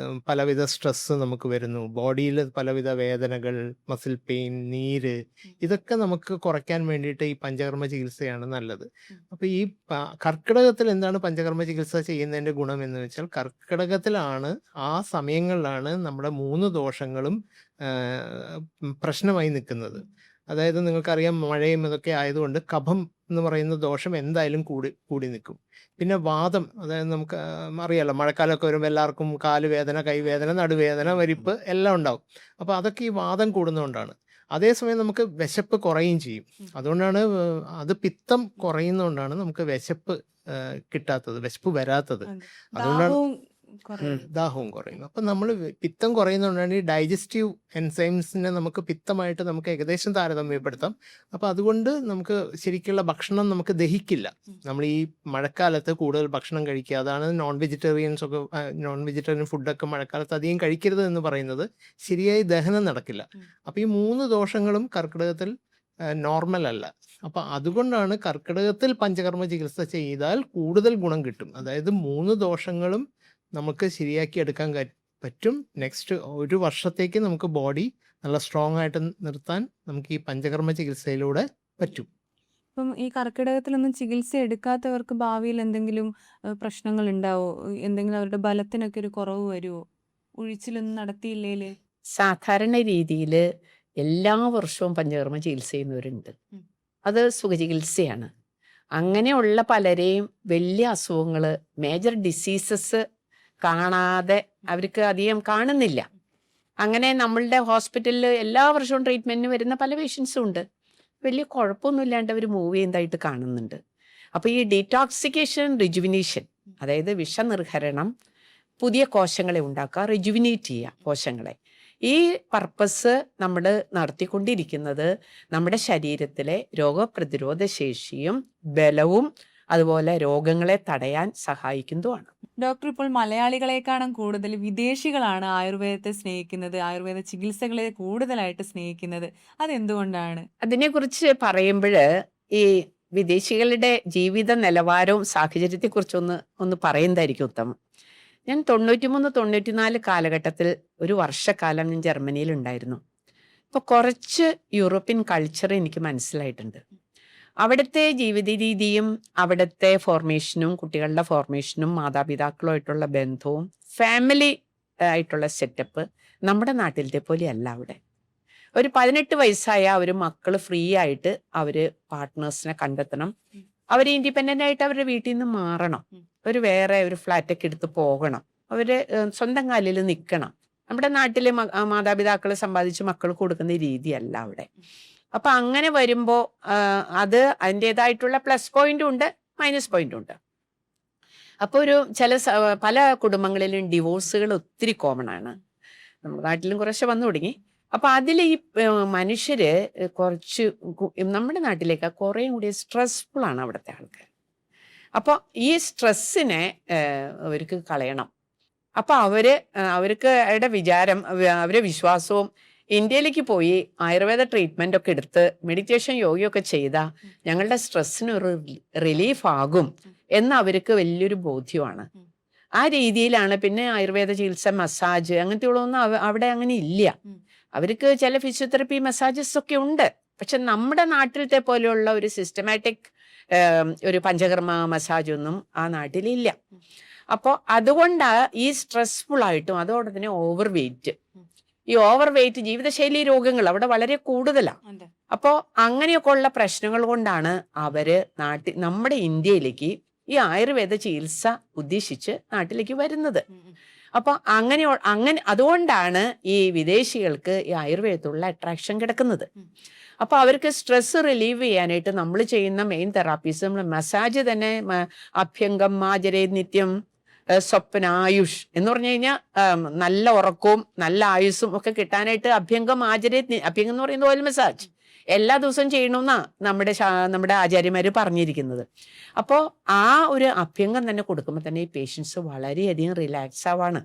പലവിധ സ്ട്രെസ്സ് നമുക്ക് വരുന്നു, ബോഡിയിൽ പലവിധ വേദനകൾ, മസിൽ പെയിൻ, നീര്, ഇതൊക്കെ നമുക്ക് കുറയ്ക്കാൻ വേണ്ടിയിട്ട് ഈ പഞ്ചകർമ്മ ചികിത്സയാണ് നല്ലത്. അപ്പോൾ ഈ കർക്കിടകത്തിൽ എന്താണ് പഞ്ചകർമ്മ ചികിത്സ ചെയ്യുന്നതിൻ്റെ ഗുണം എന്ന് വെച്ചാൽ, കർക്കിടകത്തിലാണ്, ആ സമയങ്ങളിലാണ് നമ്മുടെ 3 ദോഷങ്ങളും പ്രശ്നമായി നിൽക്കുന്നത്. അതായത് നിങ്ങൾക്കറിയാം, മഴയും ഇതൊക്കെ ആയതുകൊണ്ട് കഫം എന്ന് പറയുന്ന ദോഷം എന്തായാലും കൂടി നിൽക്കും. പിന്നെ വാദം, അതായത് നമുക്ക് അറിയാലോ, മഴക്കാലമൊക്കെ വരുമ്പോൾ എല്ലാവർക്കും കാലുവേദന, കൈവേദന, നടുവേദന, വരിപ്പ് എല്ലാം ഉണ്ടാവും. അപ്പോൾ അതൊക്കെ ഈ വാദം കൂടുന്നതുകൊണ്ടാണ്. അതേസമയം നമുക്ക് വിശപ്പ് കുറയുകയും ചെയ്യും. അതുകൊണ്ടാണ് അത് പിത്തം കുറയുന്നതുകൊണ്ടാണ് നമുക്ക് വിശപ്പ് കിട്ടാത്തത്, വിശപ്പ് വരാത്തത്. അതുകൊണ്ടാണ് ദാഹവും കുറയും. അപ്പം നമ്മൾ പിത്തം കുറയുന്നതുകൊണ്ടാണ് ഈ ഡൈജസ്റ്റീവ് എൻസൈംസിനെ നമുക്ക് പിത്തമായിട്ട് നമുക്ക് ഏകദേശം താരതമ്യപ്പെടുത്താം. അപ്പം അതുകൊണ്ട് നമുക്ക് ശരിക്കുള്ള ഭക്ഷണം നമുക്ക് ദഹിക്കില്ല. നമ്മൾ ഈ മഴക്കാലത്ത് കൂടുതൽ ഭക്ഷണം കഴിക്കുക, അതാണ് നോൺ വെജിറ്റേറിയൻ ഫുഡൊക്കെ മഴക്കാലത്ത് അധികം കഴിക്കരുത് എന്ന് പറയുന്നത്. ശരിയായി ദഹനം നടക്കില്ല. അപ്പം ഈ 3 ദോഷങ്ങളും കർക്കിടകത്തിൽ നോർമൽ അല്ല. അപ്പം അതുകൊണ്ടാണ് കർക്കിടകത്തിൽ പഞ്ചകർമ്മ ചികിത്സ ചെയ്താൽ കൂടുതൽ ഗുണം കിട്ടും. അതായത് 3 ദോഷങ്ങളും നമുക്ക് ശരിയാക്കി എടുക്കാൻ പറ്റും. നെക്സ്റ്റ് 1 വർഷത്തേക്ക് നമുക്ക് ബോഡി നല്ല സ്ട്രോങ് ആയിട്ട് നിർത്താൻ നമുക്ക് ഈ പഞ്ചകർമ്മ ചികിത്സയിലൂടെ പറ്റും. ഇപ്പം ഈ കർക്കിടകത്തിലൊന്നും ചികിത്സ എടുക്കാത്തവർക്ക് ഭാവിയിൽ എന്തെങ്കിലും പ്രശ്നങ്ങൾ ഉണ്ടാവോ? എന്തെങ്കിലും അവരുടെ ബലത്തിനൊക്കെ ഒരു കുറവ് വരുമോ ഉഴിച്ചിലൊന്നും നടത്തിയില്ലേല്? സാധാരണ രീതിയിൽ എല്ലാ വർഷവും പഞ്ചകർമ്മ ചികിത്സ ചെയ്യുന്നവരുണ്ട്. അത് സുഖചികിത്സയാണ്. അങ്ങനെയുള്ള പലരെയും വലിയ അസുഖങ്ങൾ, മേജർ ഡിസീസസ് കാണാതെ അവർക്ക് അധികം കാണുന്നില്ല. അങ്ങനെ നമ്മളുടെ ഹോസ്പിറ്റലിൽ എല്ലാ വർഷവും ട്രീറ്റ്മെന്റിന് വരുന്ന പല പേഷ്യൻസും ഉണ്ട്. വലിയ കുഴപ്പമൊന്നും ഇല്ലാണ്ട് അവർ മൂവ് ചെയ്യുന്നതായിട്ട് കാണുന്നുണ്ട്. അപ്പോൾ ഈ ഡീടോക്സിക്കേഷൻ, റിജുവിനേഷൻ, അതായത് വിഷനിർഹരണം, പുതിയ കോശങ്ങളെ ഉണ്ടാക്കുക, റിജുവിനേറ്റ് ചെയ്യുക കോശങ്ങളെ, ഈ പർപ്പസ് നമ്മൾ നടത്തിക്കൊണ്ടിരിക്കുന്നത് നമ്മുടെ ശരീരത്തിലെ രോഗപ്രതിരോധ ശേഷിയും ബലവും അതുപോലെ രോഗങ്ങളെ തടയാൻ സഹായിക്കുന്നതുമാണ്. ഡോക്ടർ, ഇപ്പോൾ മലയാളികളെക്കാളും കൂടുതൽ വിദേശികളാണ് ആയുർവേദത്തെ സ്നേഹിക്കുന്നത്, ആയുർവേദ ചികിത്സകളെ കൂടുതലായിട്ട് സ്നേഹിക്കുന്നത്. അതെന്തുകൊണ്ടാണ്? അതിനെക്കുറിച്ച് പറയുമ്പോൾ ഈ വിദേശികളുടെ ജീവിത നിലവാരവും സാഹചര്യത്തെക്കുറിച്ചൊന്ന് പറയുന്നതായിരിക്കും ഉത്തമം. ഞാൻ 93-94 കാലഘട്ടത്തിൽ ഒരു വർഷക്കാലം ഞാൻ ജർമ്മനിയിൽ ഉണ്ടായിരുന്നു. അപ്പോൾ കുറച്ച് യൂറോപ്യൻ കൾച്ചർ എനിക്ക് മനസ്സിലായിട്ടുണ്ട്. അവിടുത്തെ ജീവിത രീതിയും അവിടുത്തെ ഫോർമേഷനും കുട്ടികളുടെ ഫോർമേഷനും മാതാപിതാക്കളുമായിട്ടുള്ള ബന്ധവും ഫാമിലി ആയിട്ടുള്ള സെറ്റപ്പ് നമ്മുടെ നാട്ടിലത്തെ പോലെയല്ല. അവിടെ ഒരു 18 വയസ്സായ ഒരു മക്കൾ ഫ്രീ ആയിട്ട് അവര് പാർട്ട്നേഴ്സിനെ കണ്ടെത്തണം. അവർ ഇൻഡിപെൻഡന്റ് ആയിട്ട് അവരുടെ വീട്ടിൽ നിന്ന് മാറണം. ഒരു വേറെ ഒരു ഫ്ലാറ്റൊക്കെ എടുത്ത് പോകണം. അവര് സ്വന്തം കാലിൽ നിൽക്കണം. നമ്മുടെ നാട്ടിലെ മാതാപിതാക്കളെ സമ്പാദിച്ച് മക്കൾ കൊടുക്കുന്ന രീതിയല്ല അവിടെ. അപ്പൊ അങ്ങനെ വരുമ്പോ അത് അതിൻ്റെതായിട്ടുള്ള പ്ലസ് പോയിന്റും ഉണ്ട്, മൈനസ് പോയിന്റും ഉണ്ട്. അപ്പൊ പല കുടുംബങ്ങളിലും ഡിവോഴ്സുകൾ ഒത്തിരി കോമൺ ആണ്. നമ്മുടെ നാട്ടിലും കുറച്ച് വന്നു തുടങ്ങി. അപ്പൊ അതിൽ ഈ മനുഷ്യര് കുറച്ച് നമ്മുടെ നാട്ടിലേക്ക് കുറേ കൂടി സ്ട്രെസ്ഫുൾ ആണ് അവിടുത്തെ ആൾക്കാർ. അപ്പോൾ ഈ സ്ട്രെസ്സിനെ അവർക്ക് കളയണം. അപ്പൊ അവർക്ക് അവരുടെ വിചാരം, അവരുടെ വിശ്വാസവും ഇന്ത്യയിലേക്ക് പോയി ആയുർവേദ ട്രീറ്റ്മെന്റ് ഒക്കെ എടുത്ത് മെഡിറ്റേഷൻ യോഗയൊക്കെ ചെയ്താൽ ഞങ്ങളുടെ സ്ട്രെസ്സിന് ഒരു റിലീഫ് ആകും എന്ന് അവർക്ക് വലിയൊരു ബോധ്യമാണ്. ആ രീതിയിലാണ് പിന്നെ ആയുർവേദ ചികിത്സ, മസാജ് അങ്ങനത്തെ ഉള്ളതൊന്നും അവിടെ അങ്ങനെ ഇല്ല. അവർക്ക് ചില ഫിസിയോതെറപ്പി, മസാജസ് ഒക്കെ ഉണ്ട്. പക്ഷെ നമ്മുടെ നാട്ടിലത്തെ പോലെയുള്ള ഒരു സിസ്റ്റമാറ്റിക് ഒരു പഞ്ചകർമ്മ മസാജ് ഒന്നും ആ നാട്ടിലില്ല. അപ്പോൾ അതുകൊണ്ടാണ് ഈ സ്ട്രെസ്ഫുൾ ആയിട്ടും അതോടെ തന്നെ ഓവർ വെയിറ്റ്, ഈ ഓവർ വെയിറ്റ് ജീവിതശൈലി രോഗങ്ങൾ അവിടെ വളരെ കൂടുതലാണ്. അപ്പോൾ അങ്ങനെയൊക്കെ ഉള്ള പ്രശ്നങ്ങൾ കൊണ്ടാണ് അവര് നമ്മുടെ ഇന്ത്യയിലേക്ക് ഈ ആയുർവേദ ചികിത്സ ഉദ്ദേശിച്ച് നാട്ടിലേക്ക് വരുന്നത്. അപ്പൊ അങ്ങനെ അതുകൊണ്ടാണ് ഈ വിദേശികൾക്ക് ഈ ആയുർവേദത്തിലുള്ള അട്രാക്ഷൻ കിടക്കുന്നത്. അപ്പൊ അവർക്ക് സ്ട്രെസ് റിലീവ് ചെയ്യാനായിട്ട് നമ്മൾ ചെയ്യുന്ന മെയിൻ തെറാപ്പീസ്, നമ്മൾ മസാജ് തന്നെ അഭ്യംഗം, മാജരേ നിത്യം, സ്വപ്ന, ആയുഷ് എന്ന് പറഞ്ഞു കഴിഞ്ഞാൽ നല്ല ഉറക്കവും നല്ല ആയുസ്സും ഒക്കെ കിട്ടാനായിട്ട് അഭ്യംഗം, അഭ്യംഗം എന്ന് പറയുന്നത് ഓയിൽ മസാജ് എല്ലാ ദിവസവും ചെയ്യണമെന്നാ നമ്മുടെ ആചാര്യന്മാര് പറഞ്ഞിരിക്കുന്നത്. അപ്പോൾ ആ ഒരു അഭ്യംഗം തന്നെ കൊടുക്കുമ്പോൾ തന്നെ ഈ പേഷ്യൻസ് വളരെയധികം റിലാക്സ് ആവാണ്.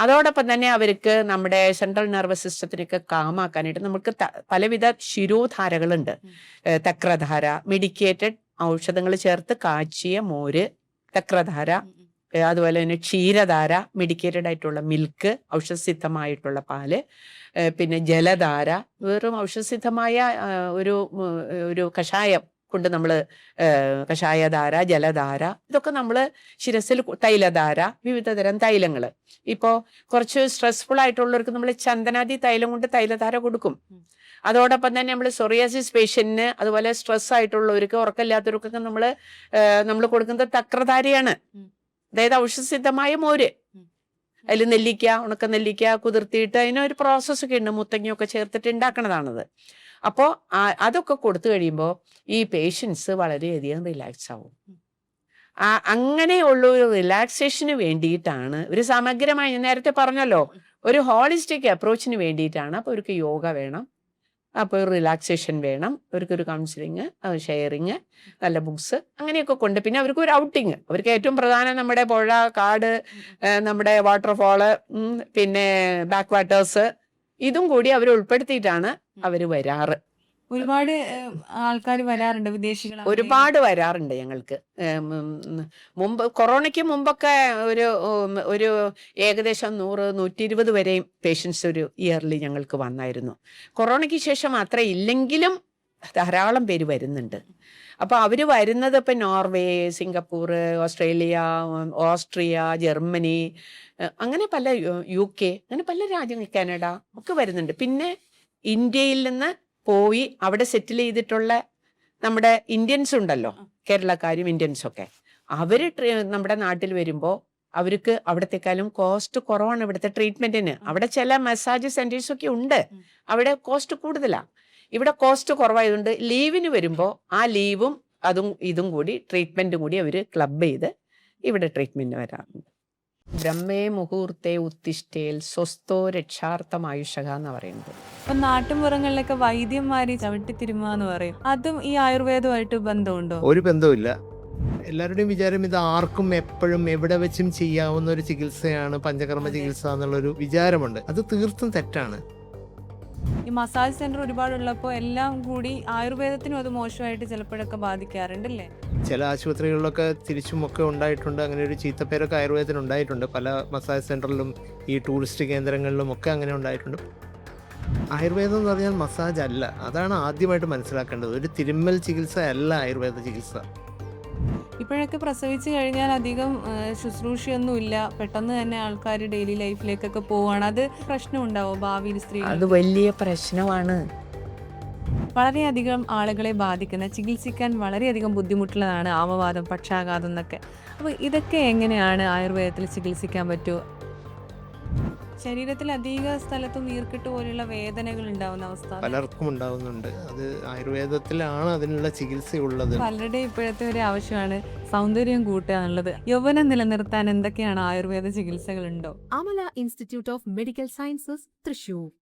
അതോടൊപ്പം തന്നെ അവർക്ക് നമ്മുടെ സെൻട്രൽ നെർവസ് സിസ്റ്റത്തിനൊക്കെ കാമാക്കാനായിട്ട് നമുക്ക് പലവിധ ശിരോധാരകളുണ്ട്. തക്രധാര, മെഡിക്കേറ്റഡ് ഔഷധങ്ങൾ ചേർത്ത് കാച്ചിയ മോര്, തക്രധാര, അതുപോലെ തന്നെ ക്ഷീരധാര, മെഡിക്കേറ്റഡ് ആയിട്ടുള്ള മിൽക്ക്, ഔഷധസിദ്ധമായിട്ടുള്ള പാല്, പിന്നെ ജലധാര, വെറും ഔഷധസിദ്ധമായ ഒരു കഷായം കൊണ്ട് നമ്മൾ കഷായധാര, ജലധാര, ഇതൊക്കെ നമ്മൾ ശിരസിൽ, തൈലധാര, വിവിധ തരം തൈലങ്ങൾ. ഇപ്പോൾ കുറച്ച് സ്ട്രെസ്ഫുൾ ആയിട്ടുള്ളവർക്ക് നമ്മൾ ചന്ദനാദി തൈലം കൊണ്ട് തൈലധാര കൊടുക്കും. അതോടൊപ്പം തന്നെ നമ്മൾ സൊറിയാസിസ് പേഷ്യന്റിന്, അതുപോലെ സ്ട്രെസ് ആയിട്ടുള്ളവർക്ക്, ഉറക്കമില്ലാത്തവർക്കൊക്കെ നമ്മൾ കൊടുക്കുന്നത് തക്രധാരയാണ്. അതായത് ഔഷധസിദ്ധമായ മോര്, അതിൽ നെല്ലിക്ക, ഉണക്ക നെല്ലിക്ക കുതിർത്തിയിട്ട് അതിനൊരു പ്രോസസ്സൊക്കെ ഉണ്ട്, മുത്തങ്ങയൊക്കെ ചേർത്തിട്ട് ഉണ്ടാക്കണതാണത്. അപ്പോൾ അതൊക്കെ കൊടുത്തു കഴിയുമ്പോൾ ഈ പേഷ്യൻസ് വളരെയധികം റിലാക്സ് ആവും. അങ്ങനെയുള്ള ഒരു റിലാക്സേഷന് വേണ്ടിയിട്ടാണ്, ഒരു സമഗ്രമായി, ഞാൻ നേരത്തെ പറഞ്ഞല്ലോ, ഒരു ഹോളിസ്റ്റിക് അപ്രോച്ചിന് വേണ്ടിയിട്ടാണ്. അപ്പോൾ അവർക്ക് യോഗ വേണം, അപ്പോൾ ഒരു റിലാക്സേഷൻ വേണം, അവർക്കൊരു കൗൺസിലിങ്, ഷെയറിങ്, നല്ല ബുക്സ്, അങ്ങനെയൊക്കെ കൊണ്ട്, പിന്നെ അവർക്ക് ഒരു ഔട്ടിങ്. അവർക്ക് ഏറ്റവും പ്രധാനം നമ്മുടെ പുഴ, കാട്, നമ്മുടെ വാട്ടർഫോള്, പിന്നെ ബാക്ക് വാട്ടേഴ്സ്, ഇതും കൂടി അവർ ഉൾപ്പെടുത്തിയിട്ടാണ് അവർ വരാറ്. ഒരുപാട് ആൾക്കാർ വരാറുണ്ട്, വിദേശികൾ ഒരുപാട് വരാറുണ്ട് ഞങ്ങൾക്ക്. കൊറോണയ്ക്ക് മുമ്പൊക്കെ ഒരു ഏകദേശം 100-120 വരെയും പേഷ്യൻസ് ഒരു ഇയർലി ഞങ്ങൾക്ക് വന്നായിരുന്നു. കൊറോണയ്ക്ക് ശേഷം അത്ര ഇല്ലെങ്കിലും ധാരാളം പേര് വരുന്നുണ്ട്. അപ്പൊ അവര് വരുന്നത് ഇപ്പൊ Norway, Singapore, Australia, Austria, Germany, അങ്ങനെ പല UK, അങ്ങനെ പല രാജ്യങ്ങൾ, കാനഡ ഒക്കെ വരുന്നുണ്ട്. പിന്നെ ഇന്ത്യയിൽ നിന്ന് പോയി അവിടെ സെറ്റിൽ ചെയ്തിട്ടുള്ള നമ്മുടെ ഇന്ത്യൻസ് ഉണ്ടല്ലോ, കേരളക്കാരും ഇന്ത്യൻസൊക്കെ, അവര് നമ്മുടെ നാട്ടിൽ വരുമ്പോൾ അവർക്ക് അവിടത്തെക്കാളും കോസ്റ്റ് കുറവാണ് ഇവിടുത്തെ ട്രീറ്റ്മെന്റിന്. അവിടെ ചില മസാജ് സെന്റേഴ്സ് ഒക്കെ ഉണ്ട്, അവിടെ കോസ്റ്റ് കൂടുതലാണ്. ഇവിടെ കോസ്റ്റ് കുറവായതുകൊണ്ട് ലീവിന് വരുമ്പോൾ ആ ലീവും ഇതും കൂടി ട്രീറ്റ്മെന്റും കൂടി അവർ ക്ലബ് ചെയ്ത് ഇവിടെ ട്രീറ്റ്മെന്റ് വരാറുണ്ട്. ബ്രഹ്മേ മുഹൂർത്തേ ഉത്തിഷ്ഠേൽ സ്വസ്ഥോ രക്ഷാർത്ഥമായുഷക എന്ന് പറയുന്നത്. ഇപ്പൊ നാട്ടുമ്പുറങ്ങളിലൊക്കെ വൈദ്യന്മാര് ചവിട്ടിത്തിരുമാന്ന് പറയും, അതും ഈ ആയുർവേദമായിട്ട് ബന്ധമുണ്ടോ? ഒരു ബന്ധവുമില്ല. എല്ലാവരുടെയും വിചാരം ഇത് ആർക്കും എപ്പോഴും എവിടെ വെച്ചും ചെയ്യാവുന്ന ഒരു ചികിത്സയാണ് പഞ്ചകർമ്മ അതെ. ചികിത്സ എന്നുള്ളൊരു വിചാരമുണ്ട്. അത് തീർത്തും തെറ്റാണ്. ഈ മസാജ് സെന്റർ ഒരുപാടുള്ളപ്പോൾ എല്ലാം കൂടി ആയുർവേദത്തിനും അത് മോശമായിട്ട് ചിലപ്പോഴൊക്കെ ബാധിക്കാറുണ്ടല്ലേ? ചില ആശുപത്രികളിലൊക്കെ തിരിച്ചുമൊക്കെ ഉണ്ടായിട്ടുണ്ട്. അങ്ങനെ ഒരു ചീത്തപ്പേരൊക്കെ ആയുർവേദത്തിന് ഉണ്ടായിട്ടുണ്ട്. പല മസാജ് സെന്ററിലും ഈ ടൂറിസ്റ്റ് കേന്ദ്രങ്ങളിലും ഒക്കെ അങ്ങനെ ഉണ്ടായിട്ടുണ്ട്. ആയുർവേദം എന്ന് പറഞ്ഞാൽ മസാജ് അല്ല. അതാണ് ആദ്യമായിട്ട് മനസ്സിലാക്കേണ്ടത്. ഒരു തിരുമ്മൽ ചികിത്സ അല്ല ആയുർവേദ ചികിത്സ. ഇപ്പോഴൊക്കെ പ്രസവിച്ച് കഴിഞ്ഞാൽ അധികം ശുശ്രൂഷയൊന്നും ഇല്ല, പെട്ടെന്ന് തന്നെ ആൾക്കാർ ഡെയിലി ലൈഫിലേക്കൊക്കെ പോവുകയാണ്. അത് പ്രശ്നമുണ്ടാവോ ഭാവിയിൽ അത് സ്ത്രീകൾ? വലിയ പ്രശ്നമാണ്. വളരെയധികം ആളുകളെ ബാധിക്കുന്ന, ചികിത്സിക്കാൻ വളരെയധികം ബുദ്ധിമുട്ടുള്ളതാണ് ആമവാദം, പക്ഷാഘാതം എന്നൊക്കെ. അപ്പോൾ ഇതൊക്കെ എങ്ങനെയാണ് ആയുർവേദത്തിൽ ചികിത്സിക്കാൻ പറ്റുമോ? ശരീരത്തിൽ അധിക സ്ഥലത്തും നീർക്കെട്ട് പോലെയുള്ള വേദനകൾ ഉണ്ടാവുന്ന അവസ്ഥ പലർക്കും ഉണ്ടാവുന്നുണ്ട്. അത് ആയുർവേദത്തിലാണ് അതിനുള്ള ചികിത്സയുള്ളത്. പലരുടെയും ഇപ്പോഴത്തെ ഒരു ആവശ്യമാണ് സൗന്ദര്യം കൂട്ടുക എന്നുള്ളത്. യൗവനം നിലനിർത്താൻ എന്തൊക്കെയാണ് Ayurveda ചികിത്സകളുണ്ടോ? Amala Institute of Medical Sciences, Thrissur.